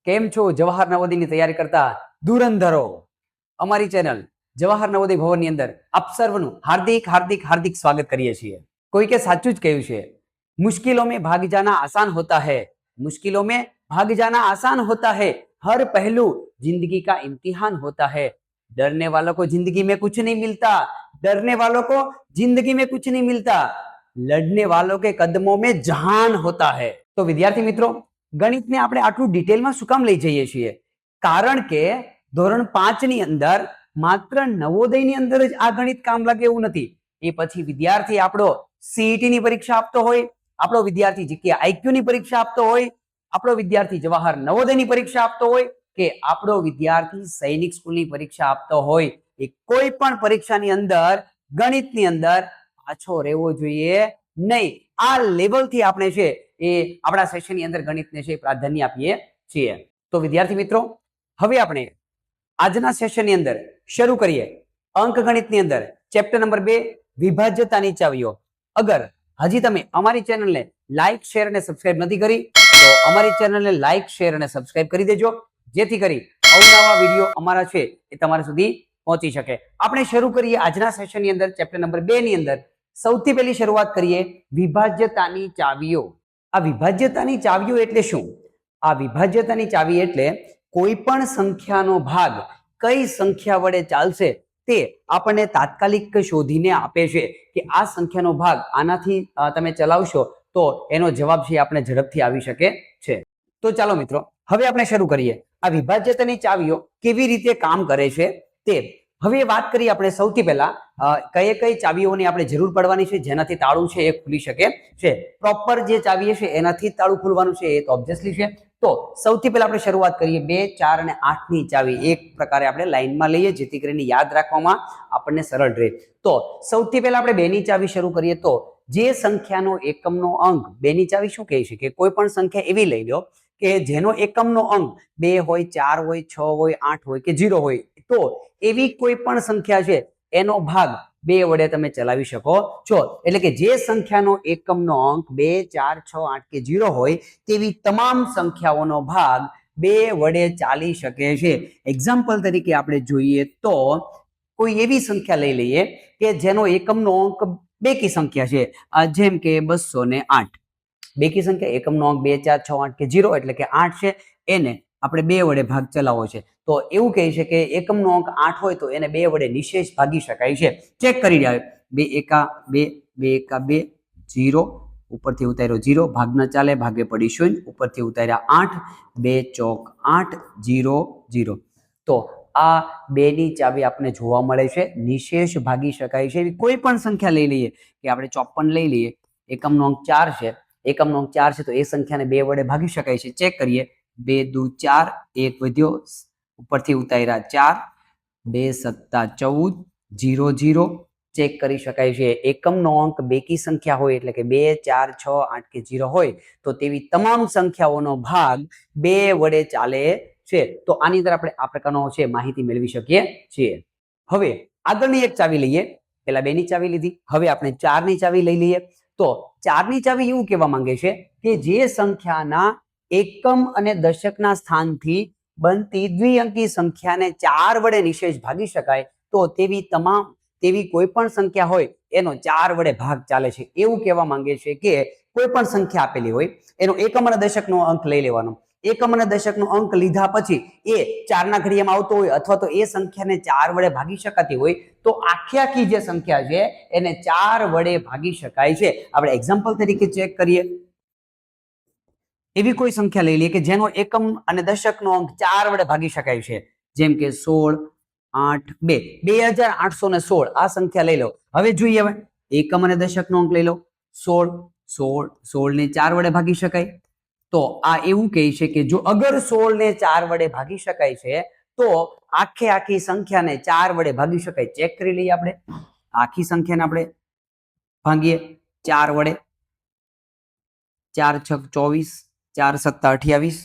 કેમ છો જવાહર નવોદયની તૈયારી કરતા ધુરંધરો અમારી ચેનલ જવાહર નવોદય ભવનની અંદર આપ સર્વનું હાર્દિક હાર્દિક હાર્દિક સ્વાગત કરીએ છીએ। કોઈ કે સાચું જ કહ્યું છે, मुश्किलों में भाग जाना आसान होता है, मुश्किलों में भाग जाना आसान होता है, हर पहलू जिंदगी का इम्तिहान होता है। डरने वालों को जिंदगी में कुछ नहीं मिलता, डरने वालों को जिंदगी में कुछ नहीं मिलता, लड़ने वालों के कदमों में जहान होता है। तो विद्यार्थी मित्रों, गणित ने આપણે આટલું ડિટેલમાં શું કામ લઈ જઈએ છીએ? કારણ કે ધોરણ 5 ની અંદર માત્ર નવોદયની અંદર જ આ ગણિત કામ લાગે એવું નથી। એ પછી વિદ્યાર્થી આપણો સીઈટી ની પરીક્ષા આપતો હોય, આપણો વિદ્યાર્થી જીકે આઈક્યુ ની પરીક્ષા આપતો હોય, આપણો વિદ્યાર્થી જવાહર નવોદયની પરીક્ષા આપતો હોય કે આપણો વિદ્યાર્થી સૈનિક સ્કૂલની પરીક્ષા આપતો હોય, એ કોઈ પણ પરીક્ષાની અંદર ગણિતની અંદર પાછો રહેવો જોઈએ નહીં। આ લેવલથી આપણે છે એ આપણા સેશનની અંદર ગણિતને છે પ્રાધાન્ય આપીએ છીએ। તો વિદ્યાર્થી મિત્રો, હવે આપણે આજના સેશનની અંદર શરૂ કરીએ અંકગણિતની અંદર ચેપ્ટર નંબર 2 વિભાજ્યતાની ચાવીઓ। અગર હજી તમે અમારી ચેનલને લાઈક શેર અને સબસ્ક્રાઇબ નથી કરી તો અમારી ચેનલને લાઈક શેર અને સબસ્ક્રાઇબ કરી દેજો, જેથી કરી અવનવા વિડીયો અમારા છે એ તમારા સુધી પહોંચી શકે। આપણે શરૂ કરીએ આજના સેશનની અંદર ચેપ્ટર નંબર 2 ની અંદર સૌથી પહેલી શરૂઆત કરીએ વિભાજ્યતાની ચાવીઓ। આ વિભાજ્યતાની ચાવીઓ એટલે શું? આ વિભાજ્યતાની ચાવી એટલે કોઈ પણ સંખ્યાનો ભાગ કઈ સંખ્યા વડે ચાલશે તે આપણને તાત્કાલિક શોધીને આપે છે કે આ સંખ્યાનો ભાગ આનાથી તમે ચલાવશો તો એનો જવાબ છે આપણે ઝડપથી આવી શકે છે। તો ચાલો મિત્રો, હવે આપણે શરૂ કરીએ આ વિભાજ્યતાની ચાવીઓ કેવી રીતે કામ કરે છે તે। હવે વાત કરીએ આપણે સૌથી પહેલા કઈ કઈ ચાવીઓની આપણે જરૂર પડવાની છે જેનાથી તાળું છે એ ખુલી શકે છે। પ્રોપર જે ચાવી છે એનાથી તાળું ખુલવાનું છે એ તો ઓબ્વિયસલી છે। તો સૌથી પહેલા આપણે શરૂઆત કરીએ 2, 4 અને 8 ની ચાવી એક પ્રકારે આપણે લાઈનમાં લઈએ જેથી કરીને યાદ રાખવામાં આપણને સરળ રહે। તો સૌથી પહેલા આપણે 2 ની ચાવી શરૂ કરીએ તો જે સંખ્યાનો એકમનો અંક 2 ની ચાવી શું કહે છે કે કોઈ પણ સંખ્યા એવી લઈ લો કે જેનો એકમનો અંક 2 હોય, 4 હોય, 6 હોય, 8 હોય કે 0 હોય, તો એવી કોઈ પણ સંખ્યા છે એનો ભાગ 2 વડે તમે ચલાવી શકો છો। એટલે કે જે સંખ્યાનો એકમનો અંક 2, 4, 6, 8 કે 0 હોય તેવી તમામ સંખ્યાઓનો ભાગ 2 વડે ચાલી શકે છે। એક્ઝામ્પલ તરીકે આપણે જોઈએ તો કોઈ એવી સંખ્યા લઈ લઈએ કે જેનો એકમનો અંક બેકી સંખ્યા છે, જેમ કે 208। બેકી સંખ્યા એકમનો અંક 2, 4, 6, 8 કે 0 એટલે કે 8 છે, એને આપણે 2 વડે ભાગ ચલાવવો છે। તો એવું કહે છે કે એકમનો અંક 8 હોય તો એને 2 વડે નિશેષ ભાગી શકાય છે। ચેક કરી રહ્યા 2 એકા 2, 2 એકા 2, 0 ઉપરથી ઉતાર્યો 0, ભાગ ન ચાલે, ભાગે પડી 0, ઉપરથી ઉતાર્યા 8, 2 ચોક 8, 0 0। તો આ 2 ની ચાવી આપણે જોવા મળે છે નિશેષ ભાગી શકાય છે। કોઈ પણ સંખ્યા લઈ લઈએ કે આપણે 54 લઈ લઈએ, એકમનો અંક 4 છે, એકમનો અંક 4 છે તો એ સંખ્યાને 2 વડે ભાગી શકાય છે। ચેક કરીએ 2 દુ 4, 1 વધ્યો, ઉપરથી ઉતાર્યા 4, 2 સત્તા 14, 0 0। ચેક કરી શકાય છે એકમનો અંક બેકી સંખ્યા હોય એટલે કે 2, 4, 6, 8 કે 0 હોય તો તેવી તમામ સંખ્યાઓનો ભાગ 2 વડે ચાલે છે। તો આની અંદર આપણે આ પ્રકારનો છે માહિતી મેળવી શકીએ છીએ। હવે આગળની એક ચાવી લઈએ, પહેલા 2 ની ચાવી લીધી, હવે આપણે 4 ની ચાવી લઈ લઈએ। તો 4 ની ચાવી એવું કહેવા માંગે છે કે જે સંખ્યાના એકમ અને દશકના સ્થાનથી બનતી દ્વિઅંકી સંખ્યાને 4 વડે નિશેષ ભાગી શકાય તો તેવી કોઈ પણ સંખ્યા હોય એનો 4 વડે ભાગ ચાલે છે। એવું કહેવા માંગે છે કે કોઈ પણ સંખ્યા આપેલી હોય એનો એકમ અને દશકનો અંક લઈ લેવાનો, એકમ અને દશકનો અંક લીધા પછી એ 4 ના ઘડિયામાં આવતો હોય અથવા તો એ સંખ્યાને 4 વડે ભાગી શકાતી હોય તો આખી જે સંખ્યા છે એને 4 વડે ભાગી શકાય છે। આપણે એક્ઝામ્પલ તરીકે ચેક કરીએ, એવી કોઈ સંખ્યા લઈ લઈએ કે જેનો એકમ અને દશકનો અંક 4 વડે ભાગી શકાય છે, જેમ કે 16, 8, 2, 2816 આ સંખ્યા લઈ લો। હવે જોઈએ હવે એકમ અને દશકનો અંક લઈ લો, 16, 16 ને 4 વડે ભાગી શકાય। તો આ એવું કહે છે કે જો અગર 16 ને 4 વડે ભાગી શકાય છે તો આખી સંખ્યાને 4 વડે ભાગી શકાય। ચેક કરી લઈએ આપણે આખી સંખ્યાને આપણે ભાગીએ 4 વડે, 4 છક 24, 4 સત્તા 28,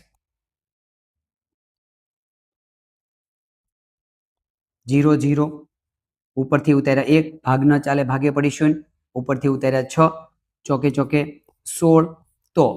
0 0, ઉપરથી ઉતાર્યા 1, ભાગ ન ચાલે, ભાગે પડી 0, ઉપરથી ઉતાર્યા 6, ચોકે ચોકે 16। તો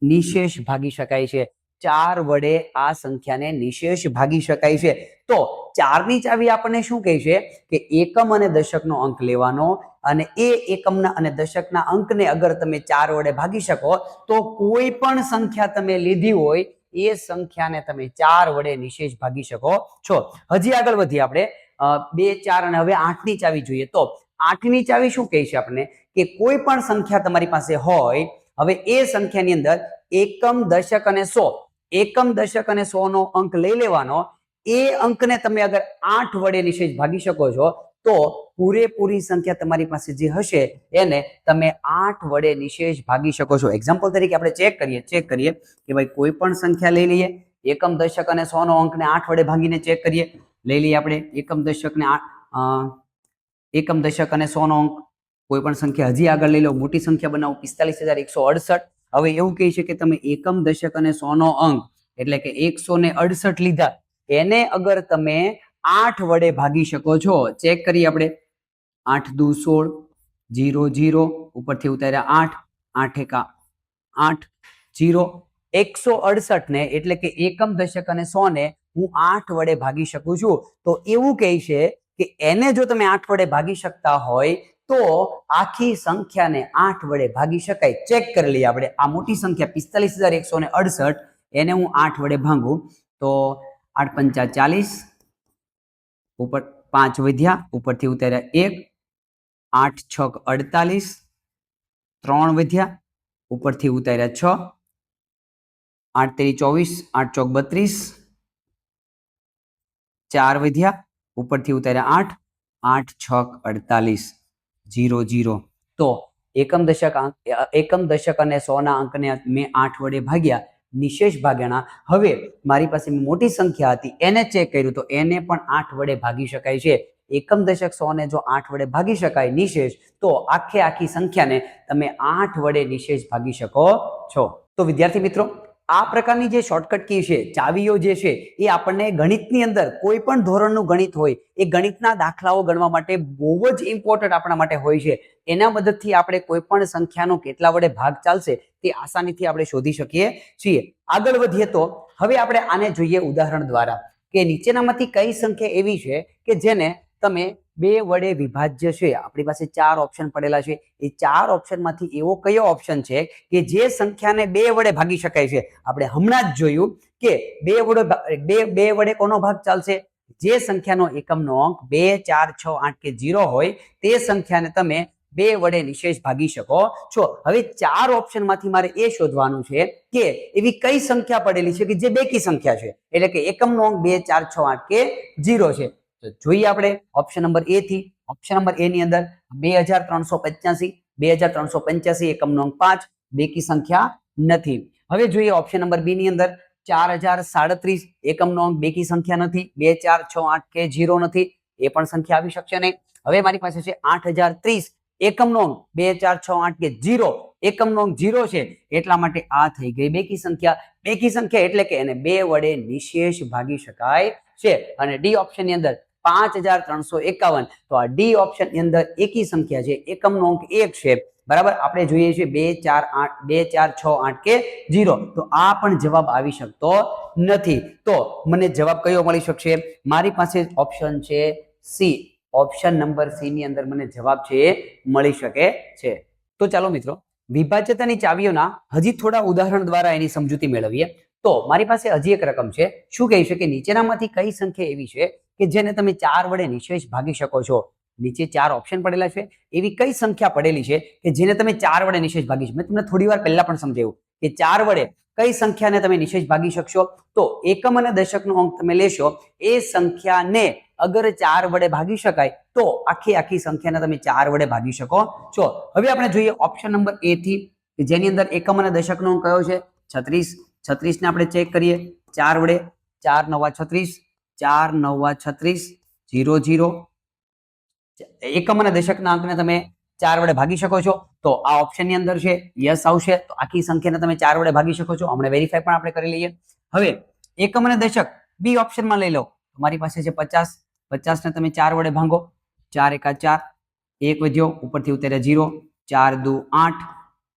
નિશેષ ભાગી શકાય છે। 4 વડે આ સંખ્યાને નિશેષ ભાગી શકાય છે. તો 4 ની ચાવી આપણને શું કહે છે કે એકમ અને દશકનો અંક લેવાનો અને એ એકમના અને દશકના અંકને અગર તમે 4 વડે ભાગી શકો તો કોઈ પણ સંખ્યા તમે લીધી હોય એ સંખ્યાને તમે 4 વડે નિશેષ ભાગી શકો છો. હજી આગળ વધીએ આપણે 2 4 અને હવે 8 ની ચાવી જોઈએ. તો 8 ની ચાવી શું કહે છે આપણને કે કોઈ પણ સંખ્યા તમારી પાસે હોય, હવે એ સંખ્યાની અંદર એકમ દશક અને 100, એકમ દશક અને 100 નો અંક લઈ લેવાનો. એ અંકને તમે અગર 8 વડે નિશેષ ભાગી શકો છો તો પૂરેપૂરી સંખ્યા તમારી પાસે જે હશે એને તમે 8 વડે નિશેષ ભાગી શકો છો. એક્ઝામ્પલ તરીકે આપણે ચેક કરીએ કે ભાઈ કોઈ પણ સંખ્યા લઈ લઈએ, એકમ દશક અને 100 નો અંકને 8 વડે ભાગીને ચેક કરીએ. લઈ લઈએ આપણે એકમ દશક અને 100 નો અંક, કોઈ પણ સંખ્યા હજી આગળ લઈ લો, મોટી સંખ્યા બનાવો 45,168. હવે એવું કહે છે કે તમે એકમ દશક અને 100 નો અંક એટલે કે 168 લીધા, એને અગર તમે 8 વડે ભાગી શકો છો. ચેક કરીએ આપણે 8 દુ 16, 0 0 ઉપરથી ઉતાર્યા 8, 8 એકા 8, 0, 168 ને એટલે કે એકમ દશક અને 100 ને હું 8 વડે ભાગી શકું છું. તો એવું કહે છે કે એને જો તમે 8 વડે ભાગી શકતા હોય તો આખી સંખ્યાને 8 વડે ભાગી શકાય. ચેક કરી લઈએ આપણે આ મોટી સંખ્યા 45,168, એને હું 8 વડે ભાંગું તો 8 પંચા 40, ઉપર 5 વધ્યા, ઉપરથી ઉતાર્યા 1, 8 છક 48, 3 વધ્યા, ઉપરથી ઉતાર્યા 6, 8 તેરી 24, 8 ચોક 32, 4 વધ્યા, ઉપરથી ઉતાર્યા 8, 8 છક 48, 0 0. તો એકમ દશક અને 100 ના અંકને મેં 8 વડે ભાગ્યા, નિશેષ ભાગ્યાના. હવે મારી પાસે મોટી સંખ્યા હતી એને ચેક કર્યું તો એને પણ 8 વડે ભાગી શકાય છે. એકમ દશક 100 ને જો 8 વડે ભાગી શકાય નિશેષ, તો આખી સંખ્યાને તમે 8 વડે નિશેષ ભાગી શકો છો. તો વિદ્યાર્થી મિત્રો, આ પ્રકારની જે શોર્ટકટ કી છે, ચાવીઓ જે છે એ આપણને ગણિતની અંદર કોઈ પણ ધોરણનું ગણિત હોય એ ગણિતના દાખલાઓ ગણવા માટે બહુ જ ઇમ્પોર્ટન્ટ આપણા માટે હોય છે. એના મદદથી આપણે કોઈ પણ સંખ્યાનો કેટલા વડે ભાગ ચાલશે તે આસાનીથી આપણે શોધી શકીએ છીએ. આગળ વધીએ તો હવે આપણે આને જોઈએ ઉદાહરણ દ્વારા કે નીચેનામાંથી કઈ સંખ્યા એવી છે કે જેને તમે 2 વડે વિભાજ્ય છે. આપણી પાસે 4 ઓપ્શન પડેલા છે. એ 4 ઓપ્શનમાંથી એવો કયો ઓપ્શન છે કે જે સંખ્યાને 2 વડે ભાગી શકાય છે? આપણે હમણાં જ જોયું કે 2 વડે કોનો ભાગ ચાલશે? જે સંખ્યાનો એકમનો અંક 2 4 6 8 કે 0 હોય તે સંખ્યાને તમે 2 વડે નિશેષ ભાગી શકો છો. હવે 4 ઓપ્શનમાંથી મારે એ શોધવાનું છે કે એવી કઈ સંખ્યા પડેલી છે કે જે બેકી સંખ્યા છે, એટલે કે એકમનો અંક 2 4 6 8 કે 0 છે. તો જોઈએ આપણે ઓપ્શન નંબર એ થી. ઓપ્શન નંબર એ ની અંદર 2385 એકમનો અંક 5, બેકી સંખ્યા નથી. હવે જોઈએ ઓપ્શન નંબર બી ની અંદર 4037 એકમનો અંક બેકી સંખ્યા નથી, 2 4 6 8 કે 0 નથી, એ પણ સંખ્યા આવી શકશે નહીં. હવે મારી પાસે છે 8030 એકમનો અંક 2 4 6 8 કે 0, એકમનો અંક 0 છે એટલા માટે આ થઈ ગઈ બેકી સંખ્યા. બેકી સંખ્યા એટલે કે એને 2 વડે નિશેષ ભાગી શકાય છે. અને ડી ઓપ્શન ની અંદર 5351, તો આ ડી ઓપ્શન ની અંદર એકી સંખ્યા છે, એકમનો અંક 1 છે. બરાબર, આપણે જોઈએ છીએ 2 4 6 8 કે 0, તો આ પણ જવાબ આવી શકતો નથી. તો મને જવાબ કયો મળી શકશે? મારી પાસે ઓપ્શન છે સી. ઓપ્શન નંબર સી ની અંદર મને જવાબ છે મળી શકે છે. તો ચાલો મિત્રો, વિભાજ્યતાની ચાવીઓના હજી થોડા ઉદાહરણ દ્વારા એની સમજૂતી મેળવીએ. તો મારી પાસે હજી એક રકમ છે. શું કહે છે કે નીચેનામાંથી કઈ સંખ્યા એવી છે કે જેને તમે 4 વડે નિશેષ ભાગી શકો છો? નીચે 4 ઓપ્શન પડેલા છે. એવી કઈ સંખ્યા પડેલી છે કે જેને તમે 4 વડે નિશેષ ભાગી શકો? મેં તમને થોડી વાર પહેલા પણ સમજાવ્યું કે 4 વડે કઈ સંખ્યાને તમે નિશેષ ભાગી શકશો. તો એકમ અને દશકનો અંક તમે લેશો, એ સંખ્યાને અગર 4 વડે ભાગી શકાય તો આખી સંખ્યાને તમે 4 વડે ભાગી શકો છો. હવે આપણે જોઈએ ઓપ્શન નંબર એ થી, જેની અંદર એકમ અને દશકનો અંક કયો છે? 36. 36 ને આપણે ચેક કરીએ 4 વડે. 4 9 36, 4 9 36, 0 0. એકમ અને દશકના અંકને તમે 4 વડે ભાગી શકો છો, તો આ ઓપ્શન ની અંદર છે યસ આવશે. તો આખી સંખ્યાને તમે 4 વડે ભાગી શકો છો. હમણાં વેરીફાઈ પણ આપણે કરી લઈએ. હવે એકમ અને દશક બી ઓપ્શનમાં લઈ લો. તમારી પાસે છે 50. 50 ને તમે 4 વડે ભાંગો, 4 એકા 4, 1 વધ્યો, ઉપરથી ઉતાર્યા 0, 4 દુ 8,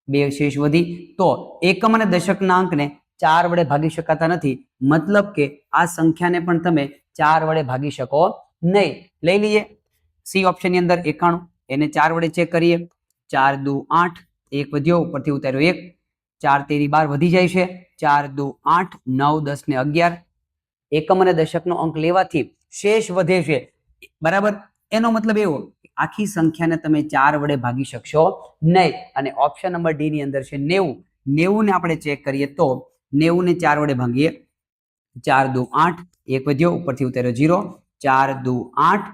2 શેષ વધી. તો એકમ અને દશકના અંકને 4 વડે ભાગી શકાતા નથી, મતલબ કે આ સંખ્યાને પણ તમે 4 વડે ભાગી શકો નહીં. લઈ લઈએ સી ઓપ્શન ની અંદર 91, એને 4 વડે ચેક કરીએ. 4 દુ 8, 1 વધ્યો, ઉપરથી ઉતાર્યો 1, 4 તેરી 12 વધી જાય છે. 4 દુ 8, 9 10 ને 11, એકમ અને દશકનો અંક લેવાથી શેષ વધે છે, બરાબર. એનો મતલબ એવો આખી સંખ્યાને તમે 4 વડે ભાગી શકશો નહીં. અને ઓપ્શન નંબર ડી ની અંદર છે 90. 90 ને આપણે ચેક કરીએ તો 90 ને 4 વડે ભાગીએ. 4 દુ 8, 1 વધ્યો, ઉપરથી ઉતાર્યો 0, 4 દુ 8,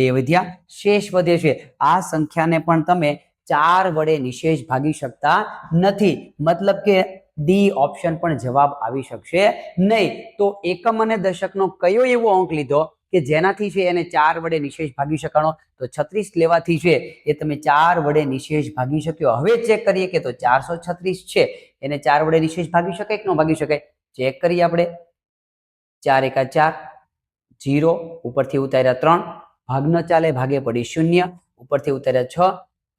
2 વધ્યા, શેષ વધે છે. આ સંખ્યાને પણ તમે 4 વડે નિશેષ ભાગી શકતા નથી, મતલબ કે ડી ઓપ્શન પણ જવાબ આવી શકશે નહીં. તો એકમ અને દશકનો કયો એવો અંક લીધો કે જેનાથી છે એને 4 વડે નિશેષ ભાગી શકાણો? તો 36 લેવાથી છે એ તમે 4 વડે નિશેષ ભાગી શક્યો. હવે ચેક કરીએ કે તો 436 છે એને 4 વડે નિશેષ ભાગી શકાય કે ન ભાગી શકાય? ચેક કરીએ આપણે. 4 એકા 4, 0, ઉપરથી ઉતાર્યા 3, ભાગ ન ચાલે, ભાગે પડી 0, ઉપરથી ઉતાર્યા 6,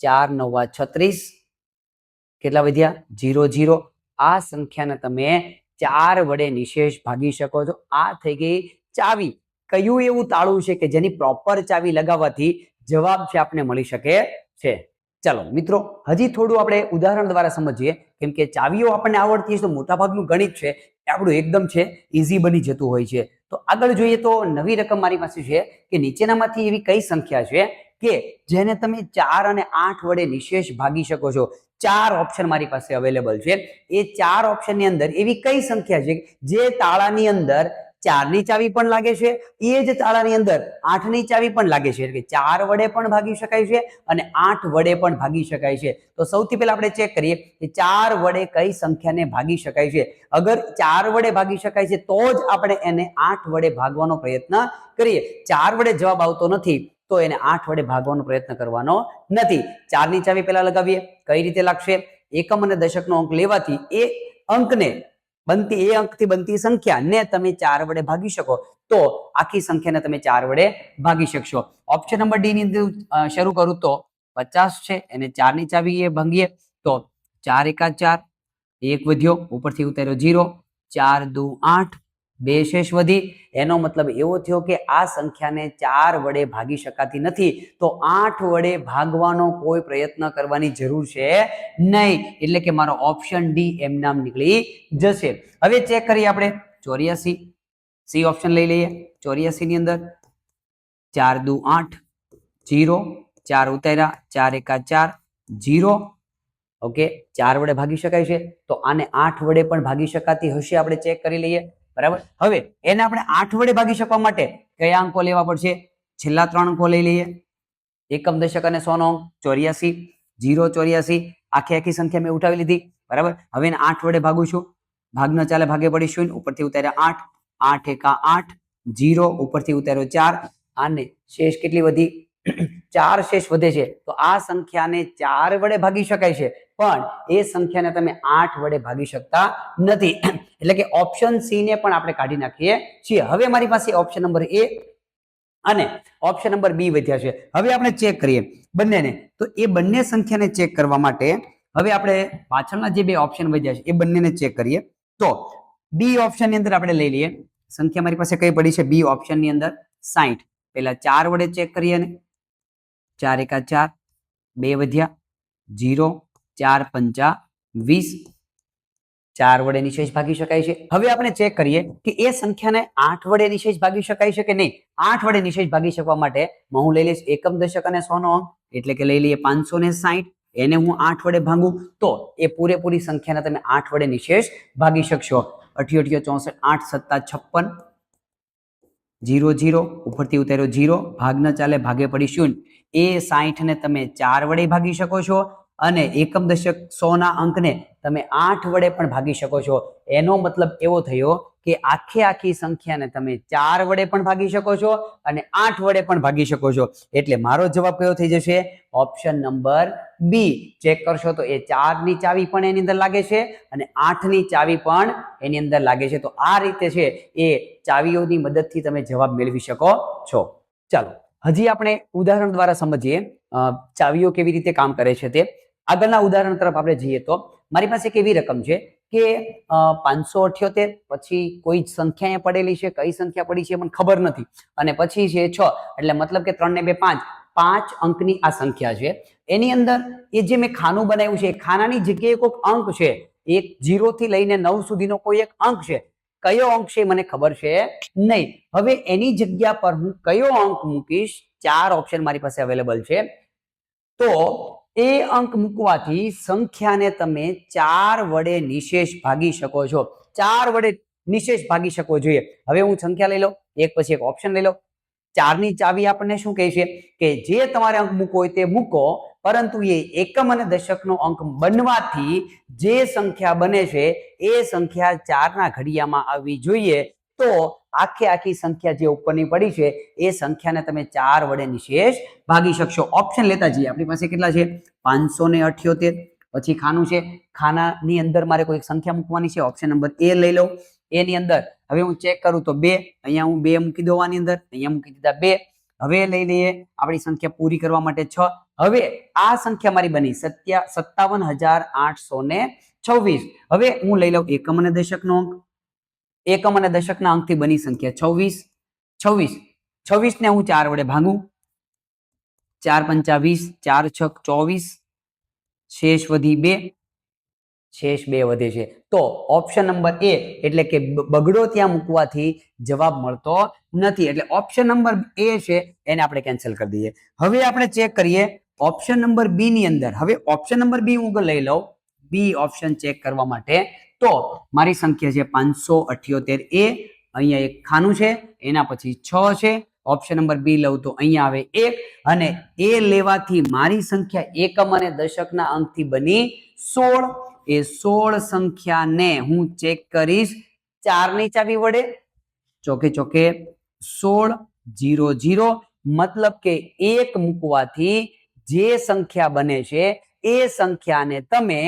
4 9 36, કેટલા વધ્યા? 0 0. આ સંખ્યાને તમે 4 વડે નિશેષ ભાગી શકો છો. આ થઈ ગઈ ચાવી. કયું એવું તાળું છે કે જેની પ્રોપર ચાવી લગાવવાથી જવાબ છે આપને મળી શકે છે? ચાલો મિત્રો, હજી થોડું આપણે ઉદાહરણ દ્વારા સમજીએ, કેમ કે ચાવીઓ આપણને આવડતી છે તો મોટાભાગનું ગણિત છે આપણું એકદમ છે ઈઝી બની જતું હોય છે. તો આગળ જોઈએ તો નવી રકમ મારી પાસે છે કે નીચેનામાંથી એવી કઈ સંખ્યા છે કે જેને તમે 4 અને 8 વડે નિશેષ ભાગી શકો છો? 4 ઓપ્શન મારી પાસે અવેલેબલ છે. એ 4 ઓપ્શન ની અંદર એવી કઈ સંખ્યા છે જે તાળાની અંદર 4 ની ચાવી પણ લાગે છે, એ જ તાળાની અંદર 8 ની ચાવી પણ લાગે છે, એટલે કે 4 વડે પણ ભાગી શકાય છે અને 8 વડે પણ ભાગી શકાય છે. તો સૌથી પહેલા આપણે ચેક કરીએ કે 4 વડે કઈ સંખ્યાને ભાગી શકાય છે. અગર 4 વડે ભાગી શકાય છે તો જ આપણે એને 8 વડે ભાગવાનો પ્રયત્ન કરીએ. 4 વડે જવાબ આવતો નથી તો એને 8 વડે ભાગવાનો પ્રયત્ન કરવાનો નથી. 4 ની ચાવી પહેલા લગાવીએ. કઈ રીતે લાગશે? એકમ અને દશકનો અંક લેવાથી એ અંકને અંકથી બનતી સંખ્યાને તમે 4 વડે ભાગી શકો તો આખી સંખ્યાને તમે 4 વડે ભાગી શકશો. ઓપ્શન નંબર ડી ની અંદર શરૂ કરું તો 50 છે, એને 4 ની ચાવી એ ભાંગીએ તો 4 એકા 4, 1 વધ્યો, ઉપરથી ઉતાર્યો 0, 4 દુ 8, 2 શેષ વધી. એનો મતલબ એવો થયો કે આ સંખ્યાને 4 વડે ભાગી શકાતી નથી, તો 8 વડે ભાગવાનો કોઈ પ્રયત્ન કરવાની જરૂર છે નહીં, એટલે કે મારો ઓપ્શન ડી એમ નામ નીકળી જશે. હવે ચેક કરીએ આપણે 84. સી ઓપ્શન લઈ લઈએ. 84 ની અંદર 4 દુ 8, 0, 4 ઉતાર્યા, 4 એકા 4, 0. ઓકે, 4 વડે ભાગી શકાય છે તો આને 8 વડે પણ ભાગી શકાતી હશે, આપણે ચેક કરી લઈએ, બરાબર. હવે એને આપણે 8 વડે ભાગી શકવા માટે કયા અંકો લેવા પડશે? છેલ્લા 3 અંકો લઈ લઈએ. એકમ દશક અને 100 નો અંક 84, 0 84, આખી સંખ્યા મેં ઉઠાવી લીધી, બરાબર. હવે એને 8 વડે ભાગું છું, ભાગ ન ચાલે, ભાગે પડી 0, ઉપરથી ઉતાર્યા 8, 8 એકા 8, 0, ઉપરથી ઉતાર્યો 4, આને શેષ કેટલી વધી? 4 શેષ વધે છે. તો આ સંખ્યાને 4 વડે ભાગી શકાય છે પણ એ સંખ્યાને તમે 8 વડે ભાગી શકતા નથી, એટલે કે ઓપ્શન સી ને પણ આપણે કાઢી નાખીએ છીએ. હવે મારી પાસે ઓપ્શન નંબર એ અને ઓપ્શન નંબર બી વધ્યા છે. હવે આપણે ચેક કરીએ બંનેને. તો એ બંને સંખ્યાને ચેક કરવા માટે હવે આપણે પાછળના જે બે ઓપ્શન વધ્યા છે એ બંનેને ચેક કરીએ. તો બી ઓપ્શન ની અંદર આપણે લઈ લઈએ. સંખ્યા મારી પાસે કઈ પડી છે? બી ઓપ્શન ની અંદર 60. પહેલા 4 વડે ચેક કરીએ ને. 4 એકા 4, 2 વધ્યા, 0, 4 પંચા 20, 4 વડે નિશેષ ભાગી શકાય છે. હવે આપણે ચેક કરીએ કે એ સંખ્યાને 8 વડે નિશેષ ભાગી શકાય છે કે નહીં. 8 વડે નિશેષ ભાગી શકવા માટે હું લઈ લઈશ એકમ દશક અને 100 નો અંક, એટલે કે લઈ લઈએ 560. એને હું 8 વડે ભાગું તો એ પૂરેપૂરી સંખ્યાને તમે 8 વડે નિશેષ ભાગી શકશો. 88 64, 8 સત્તા 56, 0 0, ઉપરથી ઉતાર્યો 0, ભાગ ન ચાલે, ભાગે પડી 0. એ 60 ને તમે 4 વડે ભાગી શકો છો અને એકમ દશક 100 ના અંકને તમે 8 વડે પણ ભાગી શકો છો. એનો મતલબ એવો થયો કે આખી સંખ્યાને તમે 4 વડે પણ ભાગી શકો છો અને 8 વડે પણ ભાગી શકો છો. એટલે મારો જવાબ કયો થઈ જશે? ઓપ્શન નંબર બી. ચેક કરશો તો એ 4 ની ચાવી પણ એની અંદર લાગે છે અને 8 ની ચાવી પણ એની અંદર લાગે છે. તો આ રીતે છે એ ચાવીઓની મદદથી તમે જવાબ મેળવી શકો છો. ચાલો હજી આપણે ઉદાહરણ દ્વારા સમજીએ ચાવીઓ કેવી રીતે કામ કરે છે તે. આગળના ઉદાહરણ તરફ આપણે જઈએ તો મારી પાસે એક એવી રકમ છે કે 578 પછી કોઈ સંખ્યા અહીંયા પડેલી છે, કઈ સંખ્યા પડી છે મને ખબર નથી, અને પછી છે 6 એટલે મતલબ કે 3 ને 2 5, 5 અંકની આ સંખ્યા છે. એની અંદર એ જે મેં ખાનું બનાવ્યું છે, ખાનાની જગ્યાએ કોઈક અંક છે, એક 0 થી લઈને 9 સુધીનો કોઈ એક અંક છે, કયો અંક છે મને ખબર છે નહીં. હવે એની જગ્યા પર હું કયો અંક મૂકીશ? 4 ઓપ્શન મારી પાસે અવેલેબલ છે. તો એ અંક મૂકવાથી સંખ્યાને તમે 4 વડે નિશેષ ભાગી શકો છો. 4 વડે નિશેષ ભાગી શકો જોઈએ. હવે હું સંખ્યા લઈ લઉં, એક પછી એક ઓપ્શન લઈ લઉં. 4 ની ચાવી આપણને શું કહે છે કે જે તમારે અંક મૂકવો હોય તે મૂકો, પરંતુ એ એકમ અને દશકનો અંક બનવાથી જે સંખ્યા બને છે એ સંખ્યા 4 ના ઘડિયામાં આવવી જોઈએ. તો આખી સંખ્યા જે ઉપરની પડી છે એ સંખ્યાને તમે 4 વડે નિશેષ ભાગી શકશો. ઓપ્શન લેતા જઈએ. આપણી પાસે કેટલા છે? 578. પછી ખાનું છે, ખાનાની અંદર મારે કોઈ સંખ્યા મૂકવાની છે, ઓપ્શન નંબર એ લઈ લઉં. એની અંદર હવે હું ચેક કરું તો 2, અહીંયા હું 2 મૂકી દઉં, આની અંદર અહીંયા મૂકી દીધા 2. હવે લઈ લઈએ આપણી સંખ્યા પૂરી કરવા માટે 6. હવે આ સંખ્યા મારી બની 57,826. હવે હું લઈ લઉં એકમ અને દશકનો અંક. એકમ અને દશકના અંકથી બની સંખ્યા 26 ને હું 4 વડે ભાગું, 4 × 5 = 20, 4 × 6 = 24, શેષ વધી 2, શેષ 2 વધે છે. તો ઓપ્શન નંબર એ એટલે કે બગડો ત્યાં મૂકવાથી જવાબ મળતો નથી, એટલે ઓપ્શન નંબર એ છે એને આપણે કેન્સલ કરી દઈએ. હવે આપણે ચેક કરીએ ઓપ્શન નંબર બી ની અંદર. હવે ઓપ્શન નંબર બી હું લઈ લઉં, બી ઓપ્શન ચેક કરવા માટે. તો મારી સંખ્યા છે 578. અહીંયા એક ખાનું છે, એના પછી 6 છે. ઓપ્શન નંબર બી લઉં તો અહીંયા આવે 1, અને એ લેવાથી મારી સંખ્યા એકમ અને દશકના અંકથી બની 16. એ 16 સંખ્યાને હું ચેક કરીશ 4 ની ચાવી વડે. ચોકે 16 0 0, મતલબ કે 1 મૂકવાથી જે સંખ્યા બને છે એ સંખ્યાને તમે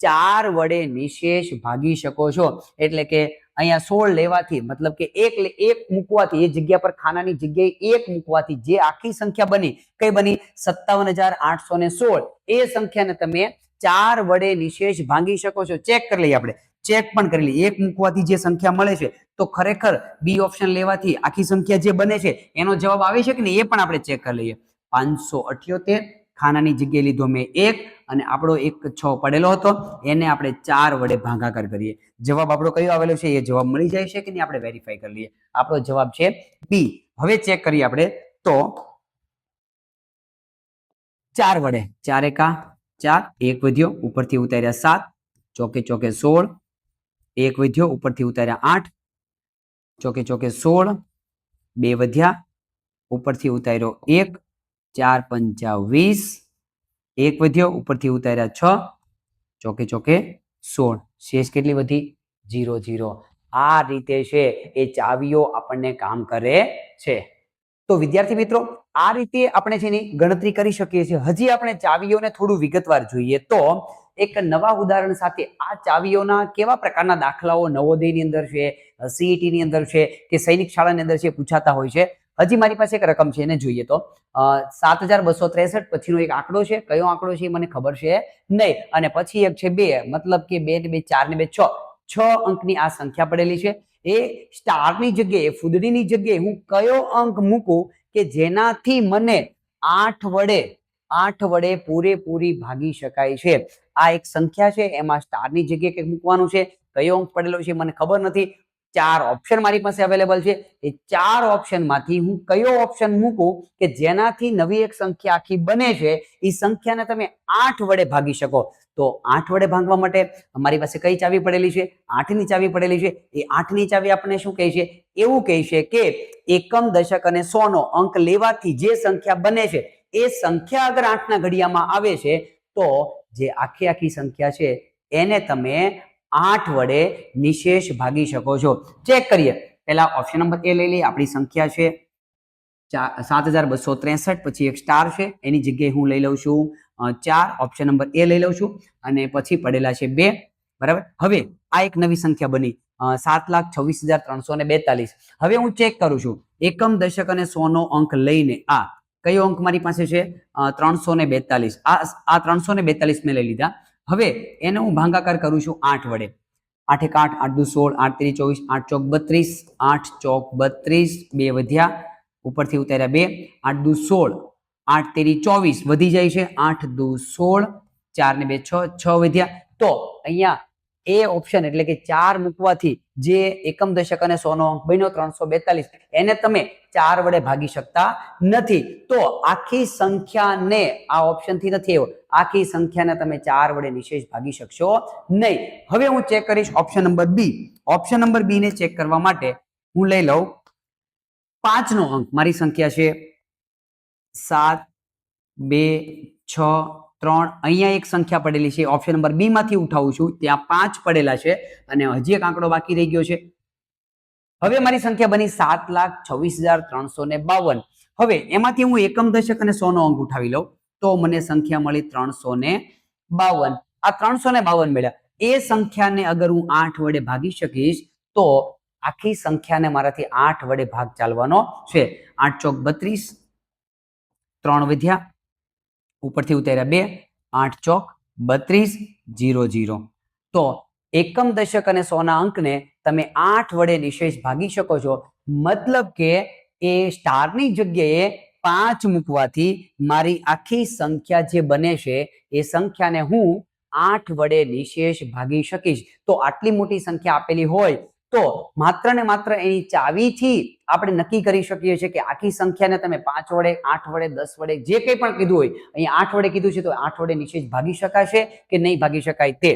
4 વડે નિશેષ ભાગી શકો છો. એટલે કે અહીંયા 16 લેવાથી મતલબ કે 1 મૂકવાથી, એ જગ્યા પર ખાનાની જગ્યાએ 1 મૂકવાથી જે આખી સંખ્યા બની, કઈ બની? 57,816. એ સંખ્યાને તમે 4 વડે નિશેષ ભાગી શકો છો. ચેક કરી લઈએ, આપણે ચેક પણ કરી લઈએ. 1 મૂકવાથી જે સંખ્યા મળે છે, તો ખરેખર બી ઓપ્શન લેવાથી આખી સંખ્યા જે બને છે એનો જવાબ આવે છે કે નહીં, એ પણ આપણે ચેક કરી લઈએ. 578, ખાનાની જગ્યાએ લીધો મેં 1, અને આપણો એક 6 પડેલો હતો, એને આપણે 4 વડે ભાગાકાર કરીએ. જવાબ આપણો કયો આવેલો છે એ જવાબ મળી જાય છે કે નહીં, આપણે વેરીફાઈ કરી લઈએ. આપણો જવાબ છે બી. હવે ચેક કરીએ આપણે તો 4 વડે, 4 એકા 4, 1 વધ્યો, ઉપરથી ઉતાર્યા 7, ચોકે 16, 1 વધ્યો, ઉપરથી ઉતાર્યા 8, ચોકે 16, 2 વધ્યા, ઉપરથી ઉતાર્યો 1, 4 × 5 = 20, 1 વધ્યો, ઉપરથી ઉતાર્યા 6, ચોકે 16, શેષ કેટલી વધી? 0 0. આ રીતે છે એ ચાવીઓ આપણને કામ કરે છે. તો વિદ્યાર્થી મિત્રો, આ રીતે આપણે જેની ગણતરી કરી શકીએ છીએ. હજી આપણે ચાવીઓને થોડું વિગતવાર જોઈએ તો એક નવા ઉદાહરણ સાથે આ ચાવીઓના કેવા પ્રકારના દાખલાઓ નવોદયની અંદર છે, સીઈટી ની અંદર છે કે સૈનિક શાળાની અંદર છે પૂછાતા હોય છે. હજી મારી પાસે એક રકમ છે, એને જોઈએ તો 7,263 પછીનો એક આંકડો છે. કયો આંકડો છે મને ખબર છે નહીં. અને પછી એક છે 2, મતલબ કે 2 ને 2 4 ને 2 6 અંકની આ સંખ્યા પડેલી છે. એ સ્ટારની જગ્યાએ, ફૂદડીની જગ્યાએ હું કયો અંક મૂકું કે જેનાથી મને 8 વડે પૂરેપૂરી ભાગી શકાય છે. આ એક સંખ્યા છે, એમાં સ્ટારની જગ્યાએ કંઈક મૂકવાનું છે. કયો અંક પડેલો છે મને ખબર નથી. 4 ઓપ્શન મારી પાસે અવેલેબલ છે. એ 4 ઓપ્શનમાંથી હું કયો ઓપ્શન મૂકું કે જેનાથી નવી એક સંખ્યા આખી બને છે, એ સંખ્યાને તમે 8 વડે ભાગી શકો. તો 8 વડે ભાગવા માટે અમારી પાસે કઈ ચાવી પડેલી છે? 8 ની ચાવી પડેલી છે. એ 8 ની ચાવી આપણને શું કહે છે? એવું કહે છે કે એકમ, દશક અને 100 નો અંક લેવાથી જે સંખ્યા બને છે એ સંખ્યા અગર 8 ના ઘડિયામાં આવે છે તો જે આખી સંખ્યા છે એને તમે 8 વડે નિશેષ ભાગી શકો છો. ચેક કરીએ. પહેલા ઓપ્શન નંબર એ લઈ લઈએ. આપણી સંખ્યા છે 7,263, પછી એક સ્ટાર છે, એની જગ્યાએ હું લઈ લઉં છું 4. ઓપ્શન નંબર એ લઈ લઉં છું, અને પછી પડેલા છે 2. બરાબર. હવે આ એક નવી સંખ્યા બની 7,26,342. હવે હું ચેક કરું છું એકમ, દશક અને 100 નો અંક લઈને આ કયો અંક મારી પાસે છે? 342. આ 342 મેં લઈ લીધા. હવે એને હું ભાગાકાર કરું છું 8 વડે. 8 એક 8, 8 દુ 16, 8 તેરી 24, 8 ચોક 32, 8 ચોક 32, 2 વધ્યા, ઉપરથી ઉતાર્યા 2, 8 દુ 16, 8 તેરી 24 વધી જાય છે, 8 દુ 16, 4 ને 2 6, 6 વધ્યા. તો અહીંયા એ ઓપ્શન એટલે કે 4 મૂકવાથી જે એકમ દશક અને 100 નો અંક બન્યો 342, એને તમે 4 વડે ભાગી શકતા નથી. તો આખી સંખ્યાને આ ઓપ્શન થી નથી આવ્યો, આખી સંખ્યાને તમે 4 વડે નિશેષ ભાગી શકશો નહીં. હવે હું ચેક કરીશ option number B. Option number B ને ચેક કરવા માટે હું લઈ લઉં 5 નો અંક. મારી સંખ્યા છે 7, 2, 6, 3. અહીંયા એક સંખ્યા પડેલી છે, ઓપ્શન નંબર બી માંથી ઉઠાવું છું, ત્યાં 5 પડેલા છે અને હજી એક આંકડો બાકી રહી ગયો છે. હવે મારી સંખ્યા બની 7,26,352. હવે એમાંથી હું એકમ દશક અને 100 નો અંક ઉઠાવી લઉં તો મને સંખ્યા મળી 352. આ 352 મળ્યા. એ સંખ્યાને અગર હું 8 વડે ભાગી શકીશ તો આખી સંખ્યાને મારાથી 8 વડે ભાગ ચાલવાનો છે. 8 ચોક 32, 3 વધ્યા, ઉપરથી ઉતાર્યા 2, 8 ચોક 32, 0 0. તો એકમ દશક અને 100 ના અંકને તમે 8 વડે નિશેષ ભાગી શકો છો. મતલબ કે એ સ્ટારની જગ્યાએ 5 મૂકવાથી મારી આખી સંખ્યા જે બને છે એ સંખ્યાને હું 8 વડે નિશેષ ભાગી શકીશ. તો આટલી મોટી સંખ્યા આપેલી હોય તો માત્ર ને માત્ર એની ચાવીથી આપણે નક્કી કરી શકીએ છીએ કે આખી સંખ્યાને તમે 5 વડે, 8 વડે, 10 વડે જે કંઈ પણ કીધું હોય, અહીંયા 8 વડે કીધું છે તો 8 વડે નિશેષ ભાગી શકાશે કે નહીં ભાગી શકાય તે.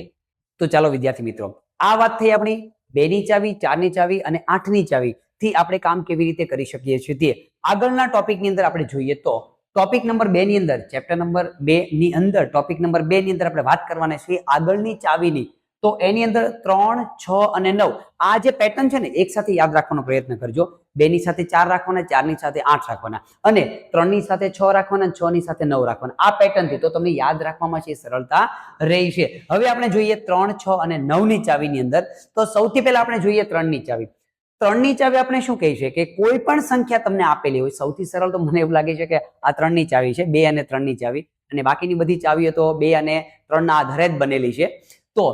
તો ચાલો વિદ્યાર્થી મિત્રો, આ વાત થઈ આપણી 2 ની ચાવી, 4 ની ચાવી અને 8 ની ચાવી થી આપણે કામ કેવી રીતે કરી શકીએ છીએ તે. આગળના ટોપિકની અંદર આપણે જોઈએ તો ટોપિક નંબર 2 ની અંદર, ચેપ્ટર નંબર 2 ની અંદર ટોપિક નંબર 2 ની અંદર આપણે વાત કરવાના છીએ આગળની ચાવીની. તો એની અંદર 3, 6 અને 9 આ જે પેટર્ન છે ને એક સાથે યાદ રાખવાનો પ્રયત્ન કરજો. 2 ની સાથે 4 રાખવાના, 4 ની સાથે 8 રાખવાના અને 3 ની સાથે 6 રાખવાના, 6 ની સાથે 9 રાખવાના. આ પેટર્ન થી તો તમને યાદ રાખવામાં છે સરળતા રહી છે. હવે આપણે જોઈએ 3, 6 અને 9 ની ચાવીની અંદર. તો સૌથી પહેલા આપણે જોઈએ 3 ની ચાવી. 3 ની ચાવી આપણે શું કહે છે કે કોઈ પણ સંખ્યા તમને આપેલી હોય, સૌથી સરળ તો મને એવું લાગે છે કે આ 3 ની ચાવી છે, 2 અને 3 ની ચાવી, અને બાકીની બધી ચાવીઓ તો 2 અને 3 ના આધારે જ બનેલી છે. તો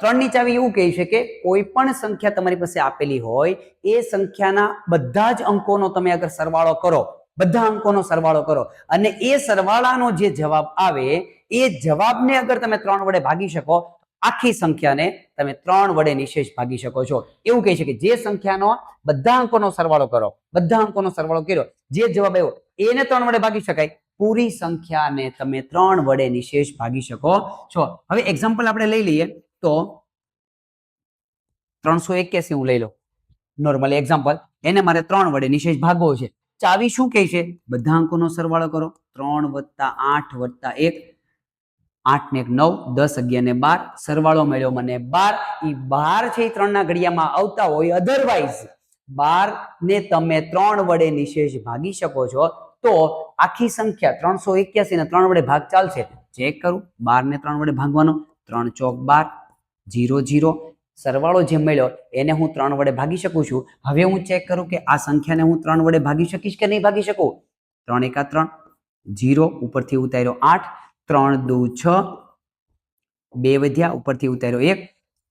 3 ની ચાવી એવું કહે છે કે કોઈ પણ સંખ્યા તમારી પાસે આપેલી હોય એ સંખ્યાના બધા જ અંકોનો તમે અગર સરવાળો કરો, બધા અંકોનો સરવાળો કરો અને એ સરવાળાનો જે જવાબ આવે એ જવાબને અગર તમે 3 વડે ભાગી શકો, આખી સંખ્યાને તમે 3 વડે નિશેષ ભાગી શકો છો. એવું કહે છે કે જે સંખ્યાનો બધા અંકોનો સરવાળો કરો, બધા અંકોનો સરવાળો કર્યો, જે જવાબ આવ્યો એને 3 વડે ભાગી શકાય, પૂરી સંખ્યાને તમે 3 વડે નિશેષ ભાગી શકો છો. હવે એક્ઝામ્પલ આપણે લઈ લઈએ તો 381 હું લઈ લો નોર્મલી એક્ઝામ્પલ, એને મારે 3 વડે નિશેષ ભાગવો છે. ચાવી શું કહે છે? બધા અંકોનો સરવાળો કરો, 3 + 8 + 1, 8 ને 1 9, 10 11 ને 12, સરવાળો મળ્યો મને 12. એ 12 છે એ 3 ના ઘડિયામાં આવતા હોય, અધરવાઇઝ 12 ને તમે 3 વડે નિશેષ ભાગી શકો છો. તો આખી સંખ્યા 381 ને 3 વડે ભાગ ચાલશે. ચેક કરું, 12 ને 3 વડે ભાગવાનો, 3 ચોક 12, 0 0. સરવાળો જે મળ્યો એને હું 3 વડે ભાગી શકું છું. હવે હું ચેક કરું કે આ સંખ્યાને હું 3 વડે ભાગી શકીશ કે નહીં ભાગી શકું. 3 × 3, 0, ઉપરથી ઉતાર્યો 8, 3 દુ 6, 2 વધ્યા, ઉપરથી ઉતાર્યો 1,